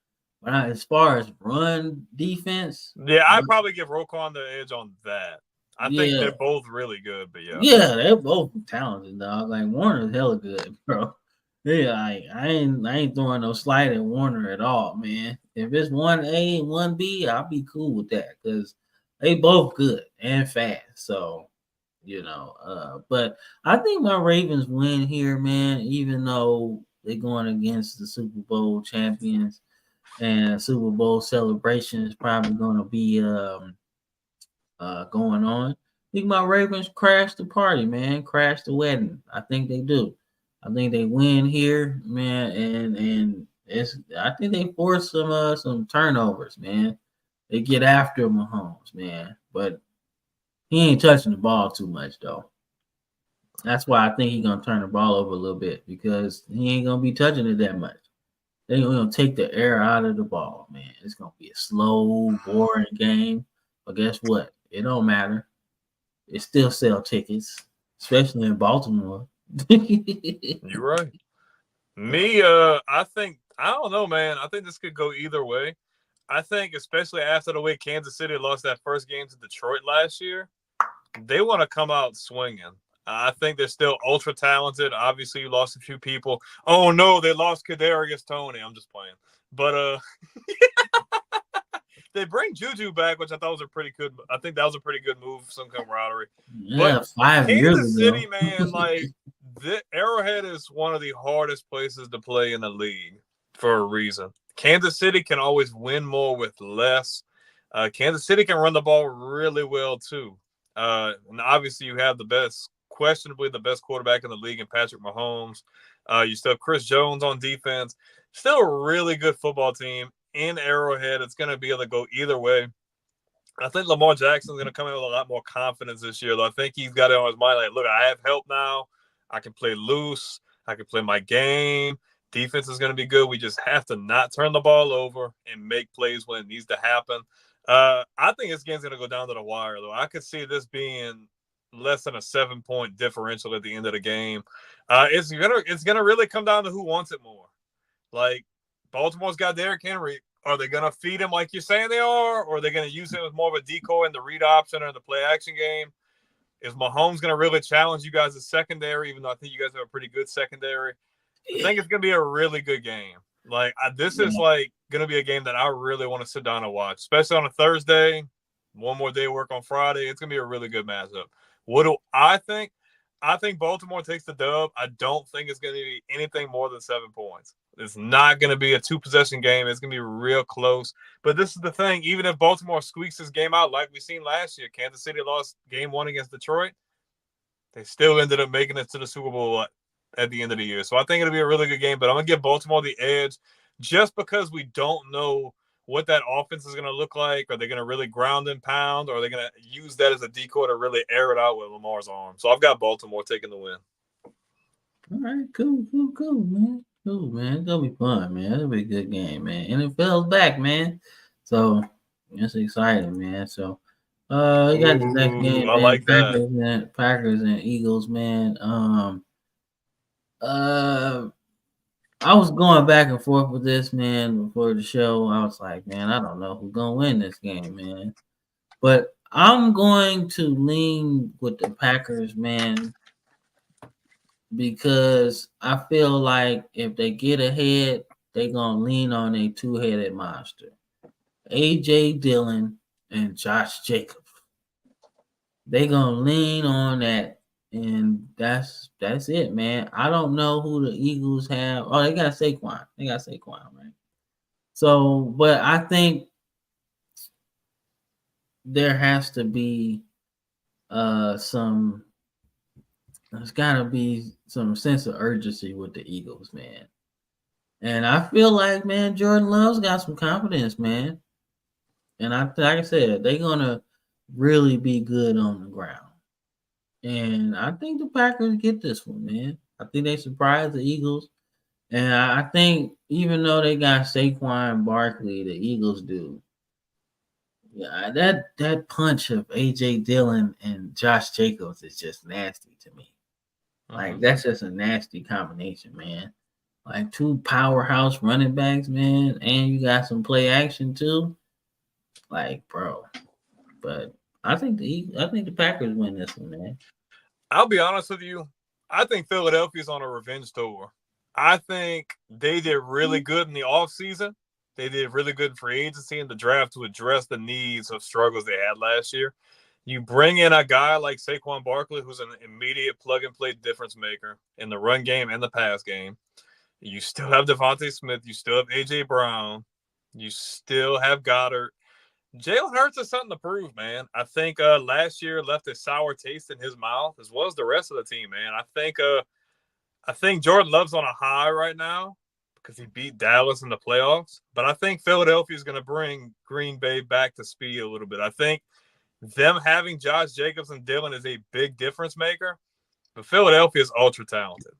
But as far as run defense, yeah, I'd probably give Roquan the edge on that. I think they're both really good, but yeah, they're both talented, dog. Like Warner's hella good, bro. Yeah, I ain't throwing no slight at Warner at all, man. If it's 1A and 1B, I'll be cool with that because they both good and fast. So, but I think my Ravens win here, man. Even though they're going against the Super Bowl champions. And Super Bowl celebration is probably going to be going on. I think my Ravens crash the party, man. Crash the wedding. I think they do. I think they win here, man, and I think they force some turnovers, man. They get after Mahomes, man, but he ain't touching the ball too much though. That's why I think he's gonna turn the ball over a little bit because he ain't gonna be touching it that much. They're gonna take the air out of the ball, man. It's gonna be a slow, boring game. But guess what? It don't matter. It still sell tickets, especially in Baltimore. You're right. Me, I don't know, man. I think this could go either way. I think, especially after the way Kansas City lost that first game to Detroit last year, they want to come out swinging. I think they're still ultra talented. Obviously, you lost a few people. Oh no, they lost Kadarius Toney. I'm just playing, but they bring Juju back, which I thought was a pretty good. I think that was a pretty good move, some camaraderie. Yeah, but 5 years ago. City, man, like the Arrowhead is one of the hardest places to play in the league for a reason. Kansas City can always win more with less. Kansas City can run the ball really well too, and obviously you have questionably the best quarterback in the league in Patrick Mahomes. You still have Chris Jones on defense. Still a really good football team in Arrowhead. It's going to be able to go either way. I think Lamar Jackson's going to come in with a lot more confidence this year, though. I think he's got it on his mind, like, look, I have help now. I can play loose. I can play my game. Defense is going to be good. We just have to not turn the ball over and make plays when it needs to happen. I think this game's going to go down to the wire, though. I could see this being less than a 7-point differential at the end of the game. It's gonna really come down to who wants it more. Like, Baltimore's got Derrick Henry. Are they going to feed him like you're saying they are, or are they going to use him as more of a decoy in the read option or in the play action game? Is Mahomes going to really challenge you guys as secondary, even though I think you guys have a pretty good secondary? I think it's going to be a really good game. Like, this is like going to be a game that I really want to sit down and watch, especially on a Thursday. One more day of work on Friday. It's going to be a really good matchup. What do I think? I think Baltimore takes the dub. I don't think it's going to be anything more than 7 points. It's not going to be a 2-possession game. It's going to be real close. But this is the thing. Even if Baltimore squeaks this game out like we seen last year, Kansas City lost game 1 against Detroit. They still ended up making it to the Super Bowl at the end of the year. So I think it'll be a really good game. But I'm going to give Baltimore the edge just because we don't know what that offense is going to look like. Are they going to really ground and pound? Or are they going to use that as a decoy to really air it out with Lamar's arm? So I've got Baltimore taking the win. All right, cool, man. Cool, man. It's gonna be fun, man. It'll be a good game, man. NFL's back, man. So it's exciting, man. So you got the next game, I man. like that. Packers and Eagles, man. I was going back and forth with this, man, before the show. I was like, man, I don't know who's gonna win this game, man. But I'm going to lean with the Packers, man, because I feel like if they get ahead, they're gonna lean on a two-headed monster. AJ Dillon and Josh Jacobs. They gonna lean on that, and that's it, man. I don't know who the Eagles have. Oh, they got Saquon. Right? So, but I think there has to be there's gotta be some sense of urgency with the Eagles, man. And I feel like, man, Jordan Love's got some confidence, man. And like I said, they're gonna really be good on the ground. And I think the Packers get this one, man. I think they surprise the Eagles. And I think even though they got Saquon Barkley, the Eagles do. Yeah, that punch of AJ Dillon and Josh Jacobs is just nasty to me. Like, that's just a nasty combination, man. Like, 2 powerhouse running backs, man, and you got some play action too. Like, bro. But I think the Packers win this one, man. I'll be honest with you. I think Philadelphia's on a revenge tour. I think they did really good in the offseason. They did really good in free agency and the draft to address the needs of struggles they had last year. You bring in a guy like Saquon Barkley, who's an immediate plug-and-play difference maker in the run game and the pass game. You still have Devontae Smith. You still have A.J. Brown. You still have Goddard. Jalen Hurts has something to prove, man. I think last year left a sour taste in his mouth, as well as the rest of the team, man. I think Jordan Love's on a high right now because he beat Dallas in the playoffs. But I think Philadelphia is going to bring Green Bay back to speed a little bit. I think them having Josh Jacobs and Dillon is a big difference maker. But Philadelphia is ultra talented,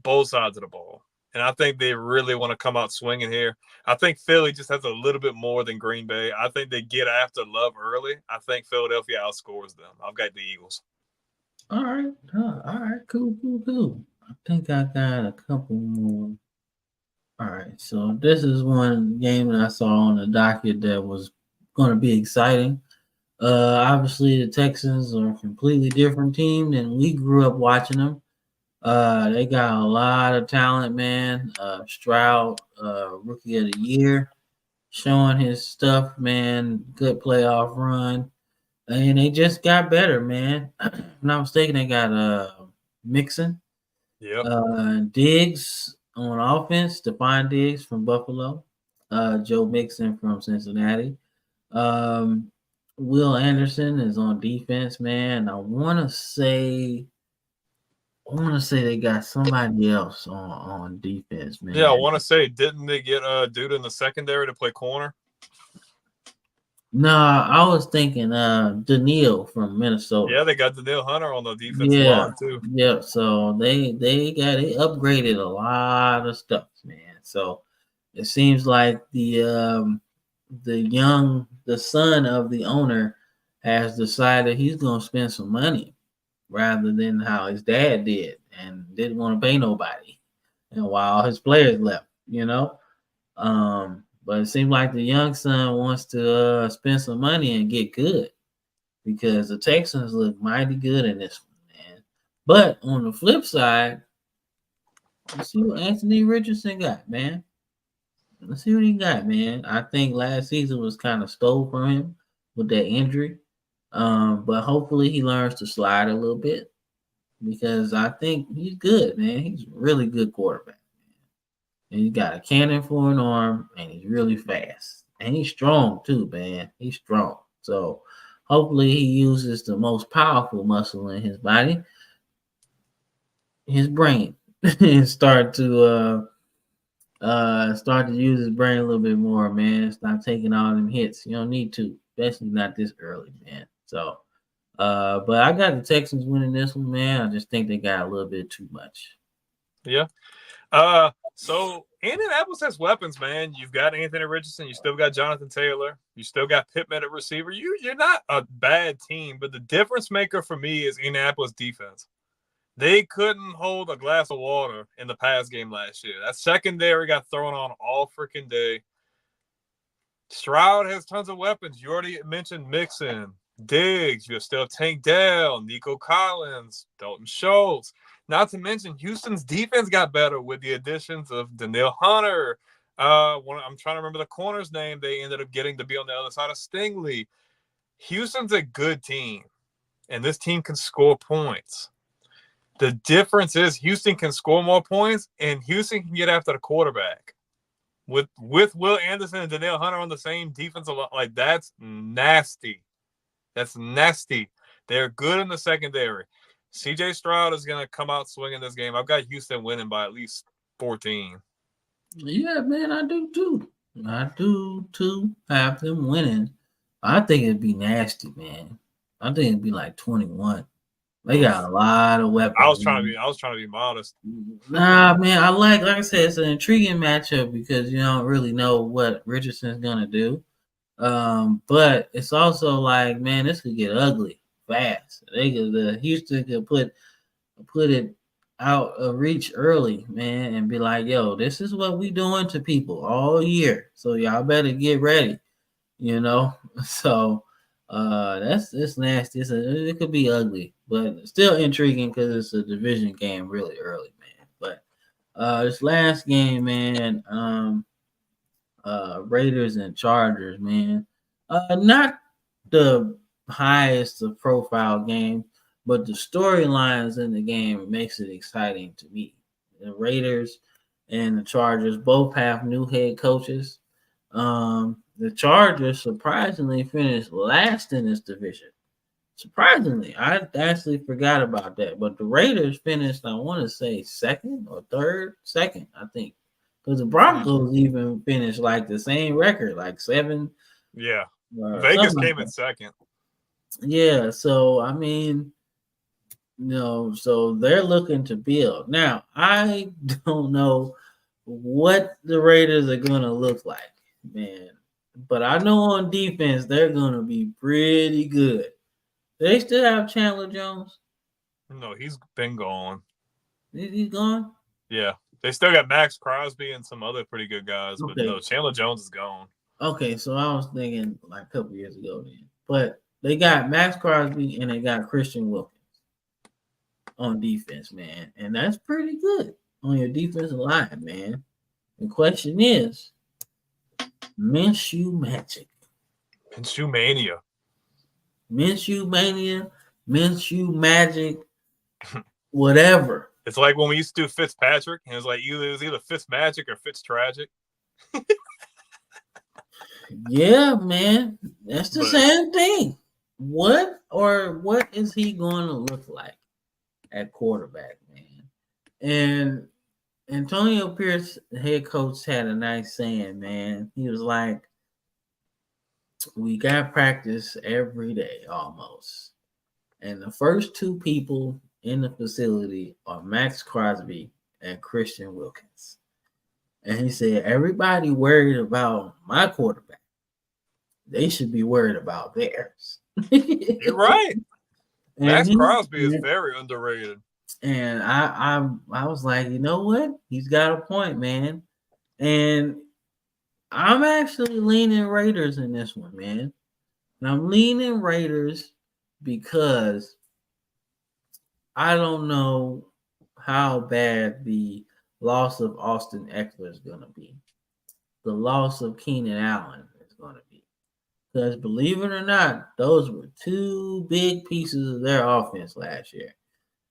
both sides of the ball. And I think they really want to come out swinging here. I think Philly just has a little bit more than Green Bay. I think they get after Love early. I think Philadelphia outscores them. I've got the Eagles. All right. Cool. I think I got a couple more. All right. So this is one game that I saw on the docket that was going to be exciting. Obviously, the Texans are a completely different team than we grew up watching them. They got a lot of talent, man. Stroud, rookie of the year, showing his stuff, man. Good playoff run. And they just got better, man. If I'm not mistaken, they got Mixon. Diggs on offense, Stephon Diggs from Buffalo. Joe Mixon from Cincinnati. Will Anderson is on defense, man. I want to say want to say they got somebody else on defense, man. Yeah, I want to say, didn't they get a dude in the secondary to play corner? No, I was thinking Daniil from Minnesota. Yeah, they got Daniil Hunter on the defensive line too. Yeah, so they upgraded a lot of stuff, man. So it seems like the son of the owner has decided he's gonna spend some money rather than how his dad did and didn't want to pay nobody. And while his players left, but it seems like the young son wants to spend some money and get good because the Texans look mighty good in this one, man. But on the flip side, let's see what Anthony Richardson got, man. Let's see what he got, man. I think last season was kind of stole from him with that injury. But hopefully he learns to slide a little bit because I think he's good, man. He's a really good quarterback. And he's got a cannon for an arm, and he's really fast. And he's strong too, man. He's strong. So hopefully he uses the most powerful muscle in his body, his brain, and start to use his brain a little bit more, man. Stop taking all them hits. You don't need to, especially not this early, man. So but I got the Texans winning this one, man. I just think they got a little bit too much. Yeah. So Indianapolis has weapons, man. You've got Anthony Richardson. You still got Jonathan Taylor. You still got Pittman at receiver. You're not a bad team, but the difference maker for me is Indianapolis defense. They couldn't hold a glass of water in the pass game last year. That secondary got thrown on all freaking day. Stroud has tons of weapons. You already mentioned Mixon, Diggs. You still have Tank Dell, Nico Collins, Dalton Schultz. Not to mention, Houston's defense got better with the additions of Daniil Hunter. I'm trying to remember the corner's name. They ended up getting to be on the other side of Stingley. Houston's a good team, and this team can score points. The difference is Houston can score more points, and Houston can get after the quarterback. With Will Anderson and Daniil Hunter on the same defensive line, like that's nasty. That's nasty. They're good in the secondary. CJ Stroud is going to come out swinging this game. I've got Houston winning by at least 14. Yeah, man, I do too. I do too have them winning. I think it'd be nasty, man. I think it'd be like 21. They got a lot of weapons. I was trying to be modest. Nah, man, like I said, it's an intriguing matchup because you don't really know what Richardson's gonna do. But it's also like, man, this could get ugly fast. Houston could put it out of reach early, man, and be like, yo, this is what we doing to people all year. So y'all better get ready, So it's nasty. It could be ugly, but still intriguing because it's a division game really early, man. But this last game, man, Raiders and Chargers, man. Not the highest of profile game, but the storylines in the game makes it exciting to me. The Raiders and the Chargers both have new head coaches. The Chargers surprisingly finished last in this division. Surprisingly, I actually forgot about that. But the Raiders finished, I want to say, second, I think. Because the Broncos even finished like the same record, like 7. Yeah. Vegas came in second. Yeah, so I mean, so they're looking to build. Now, I don't know what the Raiders are going to look like, man. But I know on defense, they're going to be pretty good. Do they still have Chandler Jones? No, he's been gone. He's gone? Yeah. They still got Max Crosby and some other pretty good guys, but no, Chandler Jones is gone. Okay, so I was thinking like a couple years ago then. But they got Max Crosby and they got Christian Wilkins on defense, man. And that's pretty good on your defensive line, man. The question is, Minshew magic. Minshew mania. Minshew mania, Minshew magic, whatever. It's like when we used to do Fitzpatrick, and it was either Fitzmagic or Fitztragic. Yeah, man. That's the same thing. What is he going to look like at quarterback, man? And Antonio Pierce, the head coach, had a nice saying, man. He was like, we got practice every day almost. And the first two people in the facility are Max Crosby and Christian Wilkins. And he said, everybody worried about my quarterback. They should be worried about theirs. You're right. Max Crosby is very underrated. And I was like, you know what? He's got a point, man. And I'm actually leaning Raiders in this one, man. And I'm leaning Raiders because I don't know how bad the loss of Austin Eckler is going to be. The loss of Keenan Allen is going to be. Because believe it or not, those were two big pieces of their offense last year.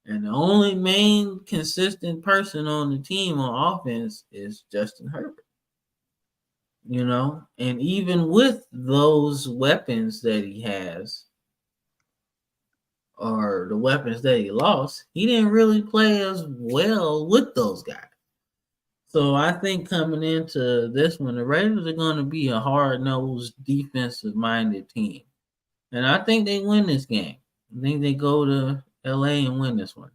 And the only main consistent person on the team on offense is Justin Herbert. You know, and even with those weapons that he has, or the weapons that he lost, he didn't really play as well with those guys. So I think coming into this one, the Raiders are going to be a hard-nosed, defensive-minded team. And I think they win this game. I think they go to LA and win this one.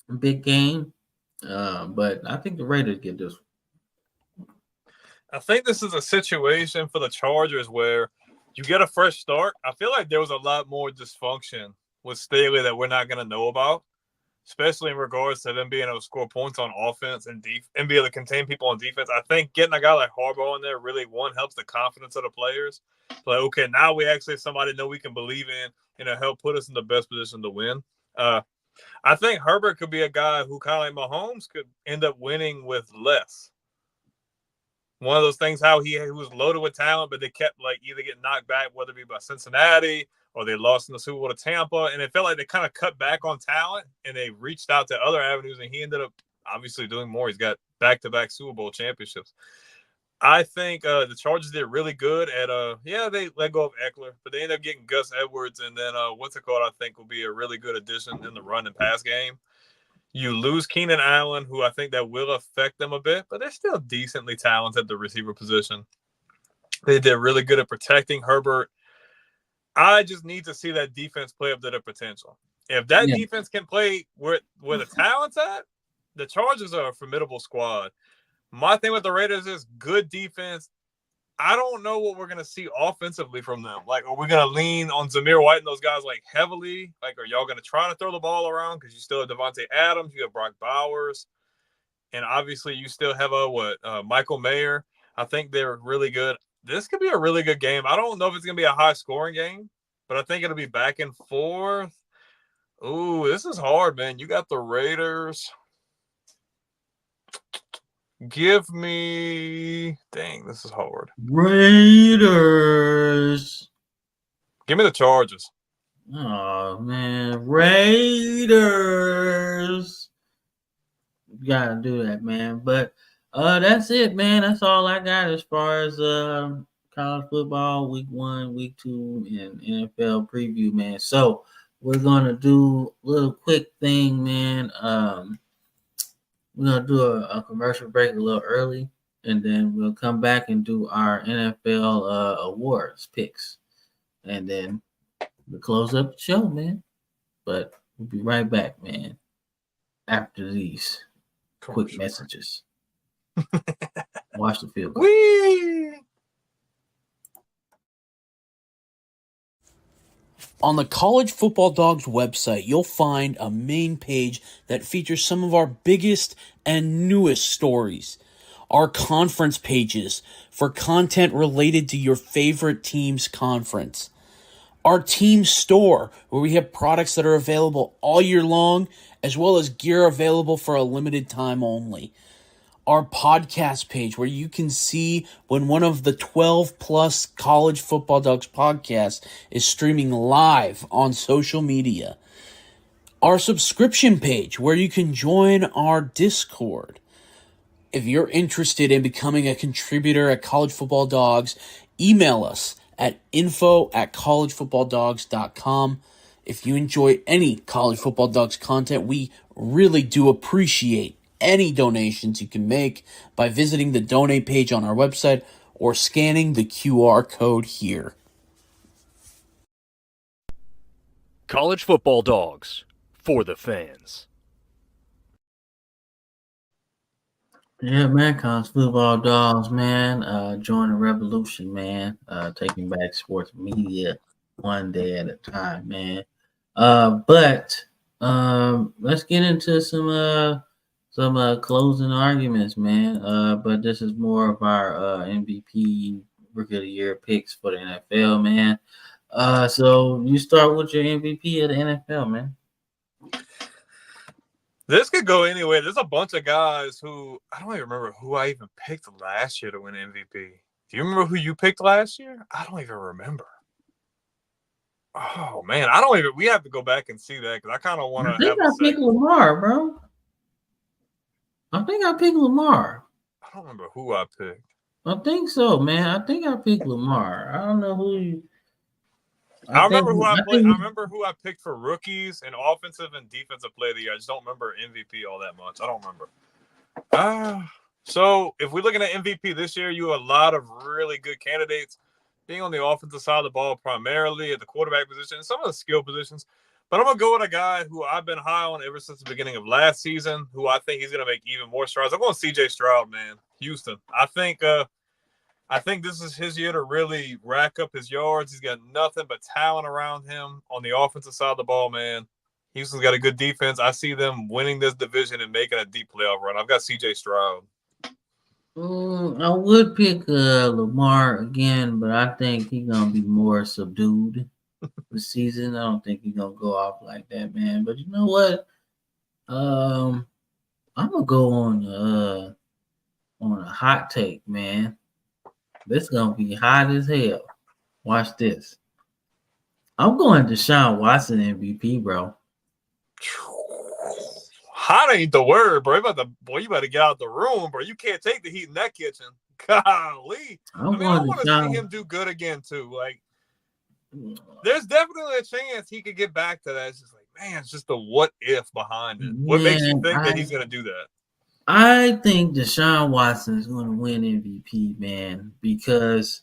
A big game, but I think the Raiders get this one. I think this is a situation for the Chargers where you get a fresh start. I feel like there was a lot more dysfunction with Staley that we're not going to know about, especially in regards to them being able to score points on offense and be able to contain people on defense. I think getting a guy like Harbaugh in there really, one, helps the confidence of the players. Like, okay, now we actually have somebody know we can believe in and it'll help put us in the best position to win. I think Herbert could be a guy who, kind of like Mahomes, could end up winning with less. One of those things how he was loaded with talent, but they kept like either getting knocked back, whether it be by Cincinnati or they lost in the Super Bowl to Tampa. And it felt like they kind of cut back on talent and they reached out to other avenues, and he ended up obviously doing more. He's got back-to-back Super Bowl championships. I think the Chargers did really good at they let go of Eckler, but they ended up getting Gus Edwards, and then I think will be a really good addition in the run and pass game. You lose Keenan Allen, who I think that will affect them a bit, but they're still decently talented at the receiver position. They did really good at protecting Herbert. I just need to see that defense play up to their potential. If that defense can play where the talent's at, the Chargers are a formidable squad. My thing with the Raiders is good defense. I don't know what we're going to see offensively from them. Like, are we going to lean on Zamir White and those guys like heavily? Like, are y'all going to try to throw the ball around? Because you still have Devontae Adams, you have Brock Bowers, and obviously you still have Michael Mayer. I think they're really good. This could be a really good game. I don't know if it's going to be a high-scoring game, but I think it'll be back and forth. Ooh, this is hard, man. You got the Raiders. Give me... Dang, this is hard. Raiders. Give me the Chargers. Oh, man. Raiders. You got to do that, man. But that's it, man. That's all I got as far as college football, week 1, week 2, and NFL preview, man. So we're going to do a little quick thing, man. We're going to do a commercial break a little early, and then we'll come back and do our NFL awards picks. And then we'll close up the show, man. But we'll be right back, man, after these quick messages. Watch the field goal. Whee! On the College Football Dogs website, you'll find a main page that features some of our biggest and newest stories. Our conference pages for content related to your favorite team's conference. Our team store, where we have products that are available all year long, as well as gear available for a limited time only. Our podcast page, where you can see when one of the 12-plus College Football Dogs podcasts is streaming live on social media. Our subscription page, where you can join our Discord. If you're interested in becoming a contributor at College Football Dogs, email us at info@collegefootballdogs.com. If you enjoy any College Football Dogs content, we really do appreciate any donations you can make by visiting the donate page on our website or scanning the QR code here. College Football Dogs, for the fans. Yeah, man, college football dogs, man. Join the revolution, man. Taking back sports media one day at a time, man. But let's get into some closing arguments, man. But this is more of our MVP Rookie of the Year picks for the NFL, man. So you start with your MVP of the NFL, man. This could go anywhere. There's a bunch of guys who I don't even remember who I even picked last year to win MVP. Do you remember who you picked last year? I don't even remember. Oh man, I don't even. We have to go back and see that because I kind of want to. I think I picked Lamar, bro. I think I picked Lamar. I don't remember who I picked. I think so, man. I think I picked Lamar. I don't know who you. I remember who I played. I remember who I picked for rookies and offensive and defensive player of the year. I just don't remember MVP all that much. I don't remember. So if we're looking at MVP this year, you have a lot of really good candidates being on the offensive side of the ball, primarily at the quarterback position and some of the skill positions. But I'm going to go with a guy who I've been high on ever since the beginning of last season, who I think he's going to make even more strides. I'm going CJ Stroud, man. Houston. I think this is his year to really rack up his yards. He's got nothing but talent around him on the offensive side of the ball, man. Houston's got a good defense. I see them winning this division and making a deep playoff run. I've got CJ Stroud. I would pick Lamar again, but I think he's going to be more subdued this season. I don't think he's going to go off like that, man. But you know what? I'm going to go on a hot take, man. This is going to be hot as hell. Watch this. I'm going Deshaun Watson MVP, bro. Hot ain't the word, bro. You better get out the room, bro. You can't take the heat in that kitchen. Golly. I want to see him do good again, too. Like, there's definitely a chance he could get back to that. It's just like, man, it's just the what if behind it. What makes you think that he's going to do that? I think Deshaun Watson is going to win MVP, man, because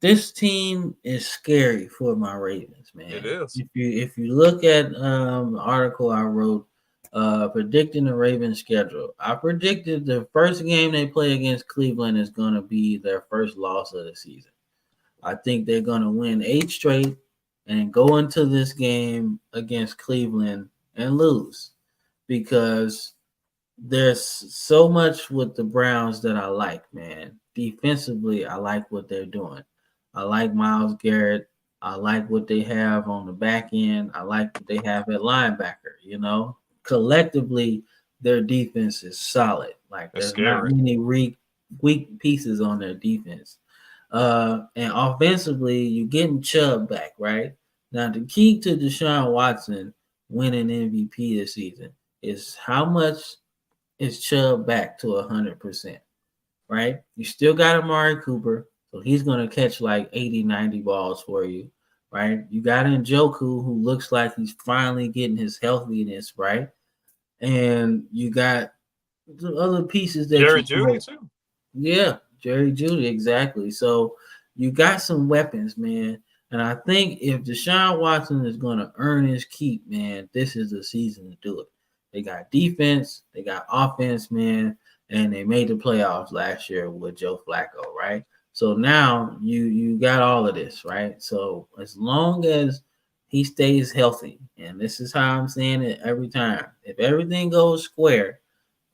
this team is scary for my Ravens, man. It is. If you look at the article I wrote predicting the Ravens schedule, I predicted the first game they play against Cleveland is going to be their first loss of the season. I think they're going to win 8 straight and go into this game against Cleveland and lose because there's so much with the Browns that I like, man. Defensively, I like what they're doing. I like Myles Garrett. I like what they have on the back end. I like what they have at linebacker, you know. Collectively, their defense is solid. Like, there's not many weak pieces on their defense. And offensively, you're getting Chubb back, right? Now, the key to Deshaun Watson winning MVP this season is how much is Chubb back to 100%, right? You still got Amari Cooper, so he's going to catch like 80, 90 balls for you, right? You got Njoku, who looks like he's finally getting his healthiness, right? And you got the other pieces that Jerry Jeudy, too. Yeah, Jerry Jeudy, exactly. So you got some weapons, man. And I think if Deshaun Watson is going to earn his keep, man, this is the season to do it. They got defense, they got offense, man, and they made the playoffs last year with Joe Flacco, right? So now you got all of this, right? So as long as he stays healthy, and this is how I'm saying it every time, if everything goes square,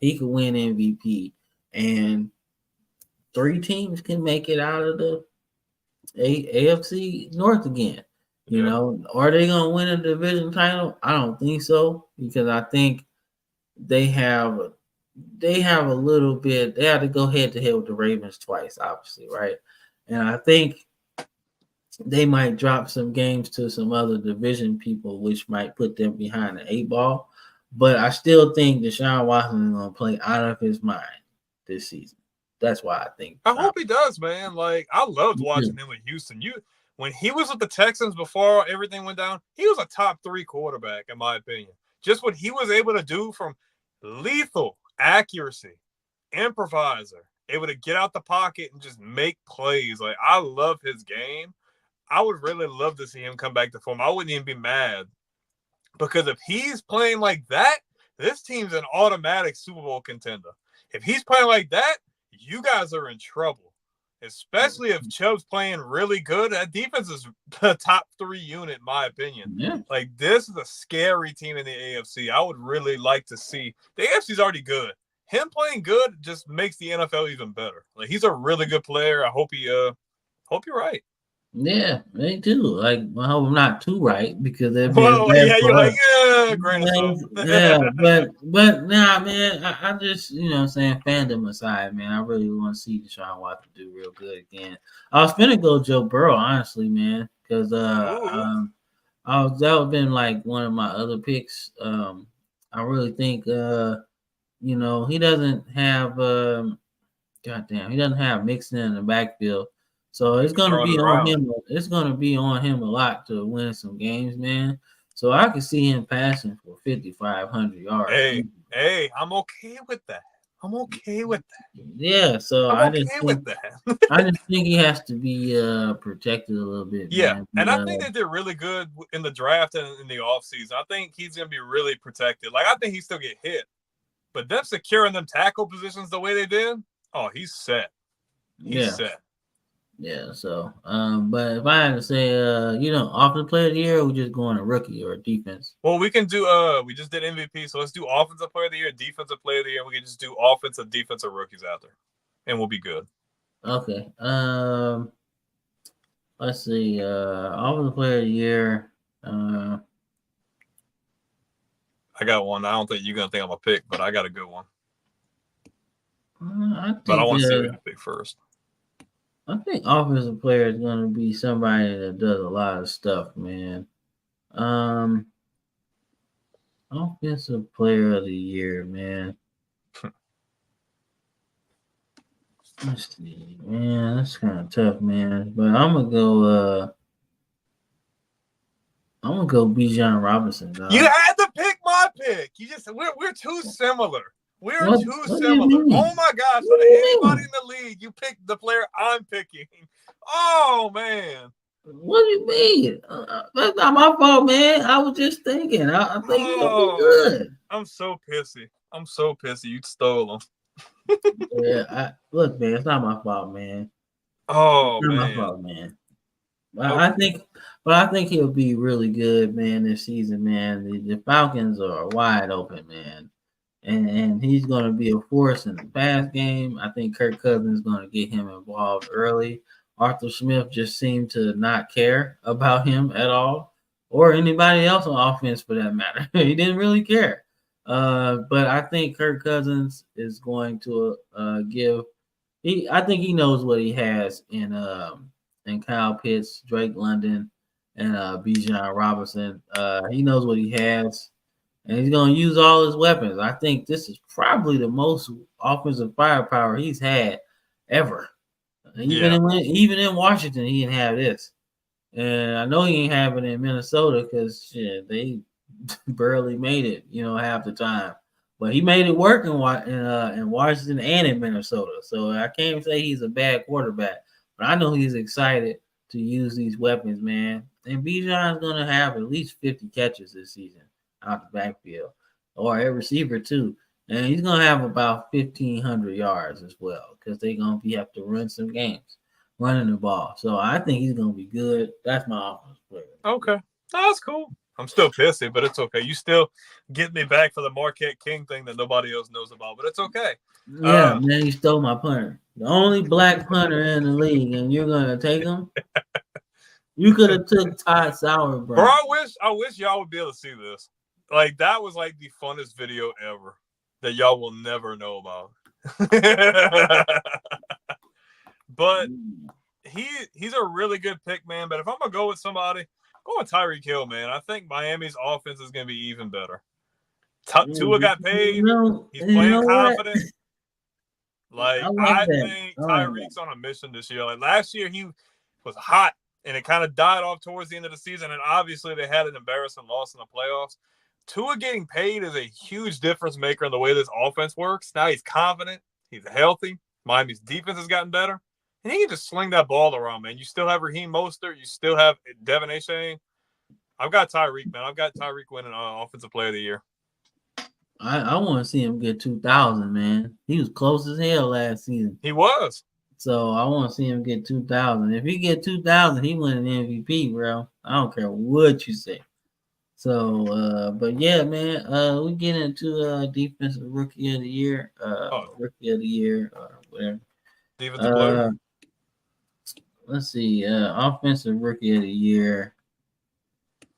he could win MVP, and 3 teams can make it out of the AFC North again. You know, are they going to win a division title? I don't think so, because I think they have a little bit. They have to go head to head with the Ravens twice, obviously, right? And I think they might drop some games to some other division people, which might put them behind the 8 ball. But I still think Deshaun Watson is going to play out of his mind this season. That's why I think. I hope he does, man. Like, I loved watching him with Houston. When he was with the Texans before everything went down, he was a top 3 quarterback, in my opinion. Just what he was able to do from lethal accuracy, improviser, able to get out the pocket and just make plays. Like, I love his game. I would really love to see him come back to form. I wouldn't even be mad. Because if he's playing like that, this team's an automatic Super Bowl contender. If he's playing like that, you guys are in trouble. Especially if Chubb's playing really good. That defense is the top 3 unit, in my opinion. Yeah. Like, this is a scary team in the AFC. I would really like to see. The AFC's already good. Him playing good just makes the NFL even better. Like, he's a really good player. I hope you're right. Yeah, me too. Like, I hope I'm not too right because that'd be you're like, grain of salt. Yeah, but nah, man, I just, you know what I'm saying, fandom aside, man, I really want to see Deshaun Watson do real good again. I was finna go Joe Burrow, honestly, man, because that would have been like one of my other picks. I really think you know, he doesn't have he doesn't have Mixon in the backfield. So it's gonna be on him. It's gonna be on him a lot to win some games, man. So I can see him passing for 5,500 yards. Hey, I'm okay with that. Yeah, so I just think he has to be protected a little bit. Yeah, man. And I think they did really good in the draft and in the offseason. I think he's gonna be really protected. Like, I think he still get hit, but them securing them tackle positions the way they did, oh, he's set. He's set. Yeah, so but if I had to say you know, offensive player of the year, or we just going to rookie or defense? Well, we can do we just did MVP, so let's do offensive player of the year, defensive player of the year. We can just do offensive, defensive rookies out there. And we'll be good. Okay. Let's see, offensive player of the year. I got one. I don't think you're gonna think I'm a pick, but I got a good one. I want to see what you pick first. I think offensive player is going to be somebody that does a lot of stuff, man. Offensive player of the year, man. Let's see, man. That's kind of tough, man. But I'm gonna go Bijan Robinson. Dog. You had to pick my pick. You just we're too similar. We're too similar. Oh my gosh! So anybody in the league, you pick the player I'm picking. Oh man! What do you mean? That's not my fault, man. I was just thinking. I think you're gonna be good. I'm so pissy. You stole him. Yeah, look, man. It's not my fault, man. Oh it's not my fault, man. I think he'll be really good, man, this season, man. The Falcons are wide open, man. And he's going to be a force in the pass game. I think Kirk Cousins is going to get him involved early. Arthur Smith just seemed to not care about him at all, or anybody else on offense for that matter. He didn't really care. But I think Kirk Cousins is going to I think he knows what he has in Kyle Pitts, Drake London, and Bijan Robinson. He knows what he has. And he's going to use all his weapons. I think this is probably the most offensive firepower he's had ever. Even in Washington, he didn't have this. And I know he ain't have it in Minnesota because they barely made it, half the time. But he made it work in Washington and in Minnesota. So I can't say he's a bad quarterback. But I know he's excited to use these weapons, man. And Bijan's going to have at least 50 catches this season out the backfield, or a receiver too, and he's gonna have about 1,500 yards as well because they're gonna have to run some games, running the ball. So I think he's gonna be good. That's my offense player. Okay, that's cool. I'm still pissy, but it's okay. You still get me back for the Marquette King thing that nobody else knows about, but it's okay. Yeah, man, you stole my punter, the only black punter in the league, and you're gonna take him. You could have took Todd Sauerbrunn. Bro, I wish y'all would be able to see this. Like, that was like the funnest video ever that y'all will never know about. But he's a really good pick, man. But if I'm gonna go with somebody, go with Tyreek Hill, man. I think Miami's offense is gonna be even better. Tua got paid. He's playing confident. Like, I think Tyreek's on a mission this year. Like, last year he was hot and it kind of died off towards the end of the season. And obviously, they had an embarrassing loss in the playoffs. Tua getting paid is a huge difference maker in the way this offense works. Now he's confident. He's healthy. Miami's defense has gotten better. And he can just sling that ball around, man. You still have Raheem Mostert. You still have Devin Achane. I've got Tyreek, man. I've got Tyreek winning Offensive Player of the Year. I want to see him get 2,000, man. He was close as hell last season. He was. So I want to see him get 2,000. If he get 2,000, he win an MVP, bro. I don't care what you say. So, but yeah, man, we get into Defensive Rookie of the Year, Rookie of the Year, or whatever. Defensive player. Let's see, Offensive Rookie of the Year.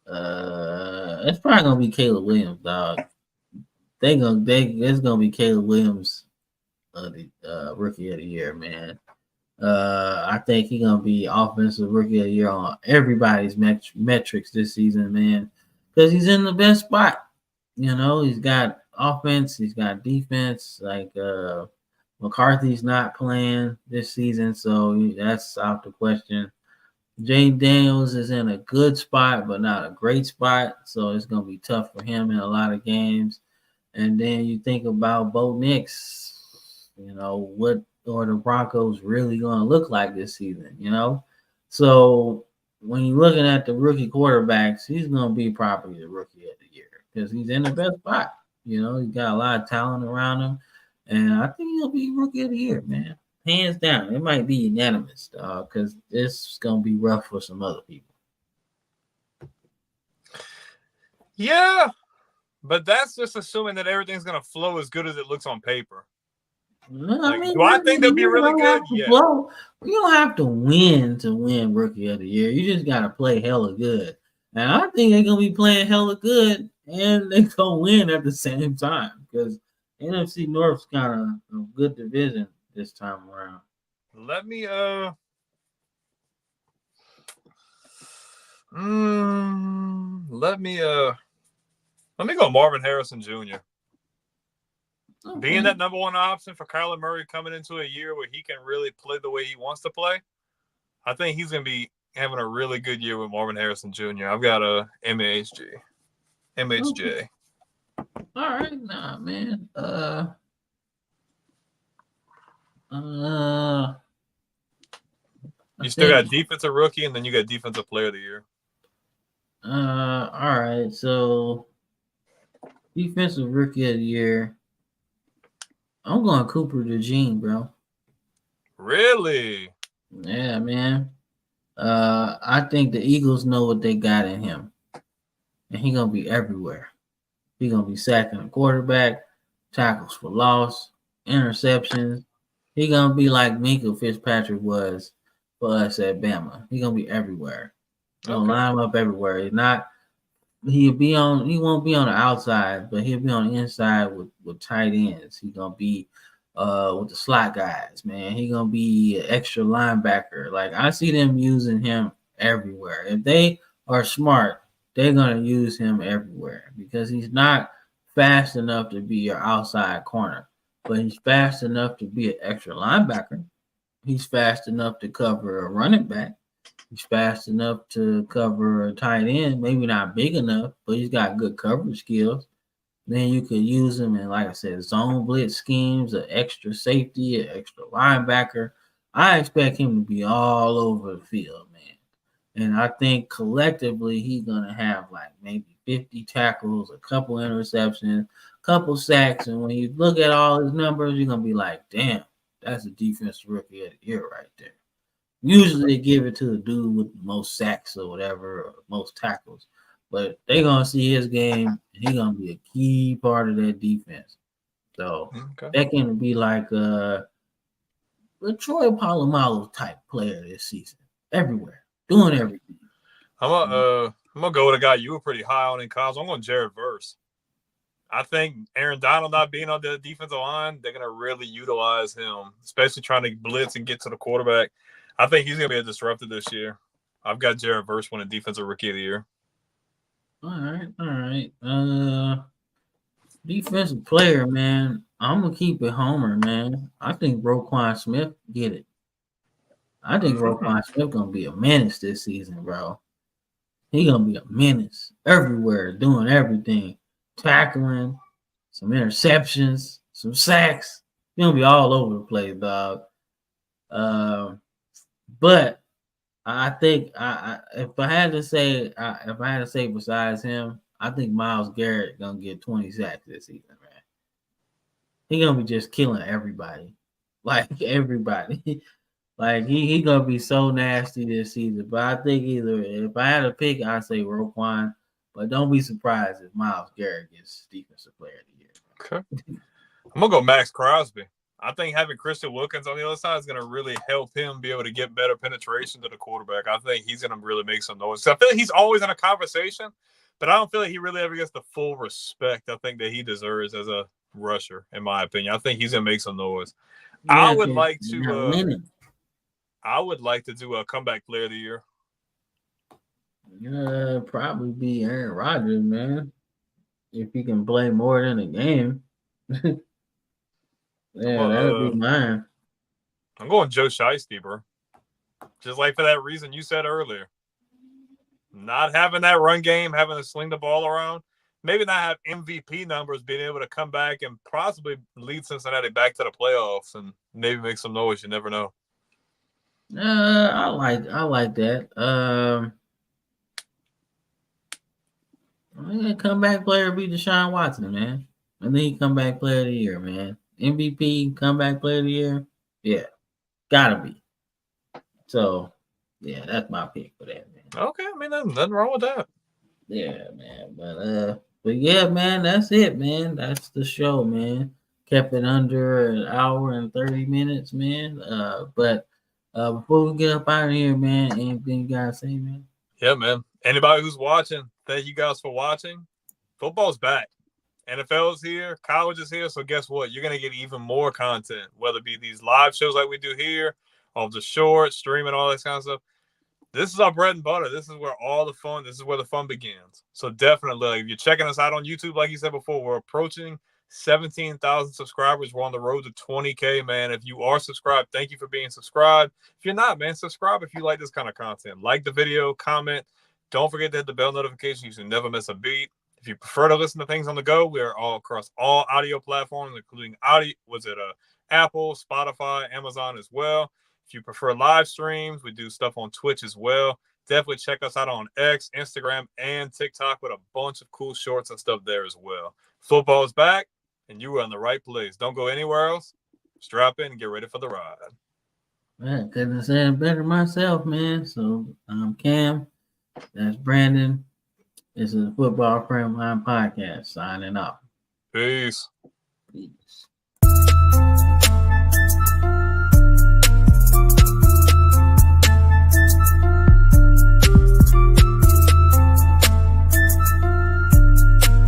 It's probably gonna be Caleb Williams, dog. It's gonna be Caleb Williams, the Rookie of the Year, man. I think he's gonna be Offensive Rookie of the Year on everybody's metrics this season, man. Because he's in the best spot. You know, he's got offense, he's got defense. Like McCarthy's not playing this season, so that's out the question. Jay Daniels is in a good spot, but not a great spot. So it's gonna be tough for him in a lot of games. And then you think about Bo Nix, you know, what are the Broncos really gonna look like this season, you know? So when you're looking at the rookie quarterbacks, he's going to be probably the Rookie of the Year because he's in the best spot. You know, he's got a lot of talent around him, and I think he'll be Rookie of the Year, man. Hands down. It might be unanimous, because this is going to be rough for some other people. Yeah, but that's just assuming that everything's going to flow as good as it looks on paper. I mean, do I think they'll be really good? Yeah. You don't have to win Rookie of the Year. You just got to play hella good. And I think they're going to be playing hella good, and they're going to win at the same time because NFC North's kind of a good division this time around. Let me go Marvin Harrison Jr. Okay. Being that number one option for Kyler Murray coming into a year where he can really play the way he wants to play, I think he's going to be having a really good year with Marvin Harrison Jr. I've got a MHJ. Okay. All right, nah, man. You still got Defensive Rookie, and then you got Defensive Player of the Year. All right, so Defensive Rookie of the Year. I'm going Cooper DeJean, bro. Really? Yeah, man. I think the Eagles know what they got in him. And he's going to be everywhere. He's going to be sacking a quarterback, tackles for loss, interceptions. He's going to be like Minkah Fitzpatrick was for us at Bama. He's going to be everywhere. He'll line him up everywhere. He won't be on the outside, but he'll be on the inside with tight ends. He's gonna be with the slot guys, man. He's gonna be an extra linebacker. Like I see them using him everywhere. If they are smart, they're gonna use him everywhere because he's not fast enough to be your outside corner, but he's fast enough to be an extra linebacker. He's fast enough to cover a running back. He's fast enough to cover a tight end, maybe not big enough, but he's got good coverage skills. Then you could use him in, like I said, zone blitz schemes, an extra safety, an extra linebacker. I expect him to be all over the field, man. And I think collectively he's going to have like maybe 50 tackles, a couple interceptions, a couple sacks. And when you look at all his numbers, you're going to be like, damn, that's a Defensive Rookie of the Year right there. Usually they give it to the dude with the most sacks or whatever, or most tackles. But they're going to see his game, and he's going to be a key part of that defense. So that can be like a Troy Polamalu type player this season. Everywhere. Doing everything. I'm gonna go with a guy you were pretty high on in college. I'm going Jared Verse. I think Aaron Donald not being on the defensive line, they're going to really utilize him, especially trying to blitz and get to the quarterback. I think he's going to be a disruptor this year. I've got Jared Verse winning Defensive Rookie of the Year. All right. Defensive player, man. I'm going to keep it Homer, man. I think Roquan Smith get it. I think Roquan Smith gonna be a menace this season, bro. He gonna be a menace everywhere, doing everything, tackling, some interceptions, some sacks. He gonna be all over the place, dog. But I think if I had to say besides him, I think Myles Garrett gonna get 20 sacks this season, man. He gonna be just killing everybody, like everybody. Like he gonna be so nasty this season. But I think either if I had to pick, I'd say Roquan. But don't be surprised if Myles Garrett gets Defensive Player of the Year. Okay. I'm gonna go Max Crosby. I think having Christian Wilkins on the other side is gonna really help him be able to get better penetration to the quarterback. I think he's gonna really make some noise. So I feel like he's always in a conversation, but I don't feel like he really ever gets the full respect I think that he deserves as a rusher, in my opinion. I think he's gonna make some noise. Yeah, I would like to do a comeback player of the year. Probably be Aaron Rodgers, man. If he can play more than a game. That'd be mine. I'm going Joe Shiesty, bro. Just like for that reason you said earlier. Not having that run game, having to sling the ball around, maybe not have MVP numbers, being able to come back and possibly lead Cincinnati back to the playoffs and maybe make some noise. You never know. I like that. Comeback player be Deshaun Watson, man. I think he comeback player of the year, man. MVP comeback player of the year, yeah, gotta be. So, yeah, that's my pick for that, man. Okay, I mean, nothing wrong with that. Yeah, man. But yeah, man, that's it, man. That's the show, man. Kept it under an hour and 30 minutes, man. But before we get up out of here, man, anything you gotta say, man? Yeah, man. Anybody who's watching, thank you guys for watching. Football's back. NFL is here. College is here. So guess what? You're going to get even more content, whether it be these live shows like we do here, or the shorts, streaming, all that kind of stuff. This is our bread and butter. This is where all the fun, this is where the fun begins. So definitely, like, if you're checking us out on YouTube, like you said before, we're approaching 17,000 subscribers. We're on the road to 20K, man. If you are subscribed, thank you for being subscribed. If you're not, man, subscribe if you like this kind of content. Like the video, comment. Don't forget to hit the bell notification so you never miss a beat. If you prefer to listen to things on the go, we are all across all audio platforms, including Apple, Spotify, Amazon as well. If you prefer live streams, we do stuff on Twitch as well. Definitely check us out on X, Instagram, and TikTok with a bunch of cool shorts and stuff there as well. Football is back, and you are in the right place. Don't go anywhere else. Strap in and get ready for the ride. Man, couldn't have said better myself, man. So I'm Cam. That's Brandon. This is the Football Frame Line Podcast signing off. Peace. Peace.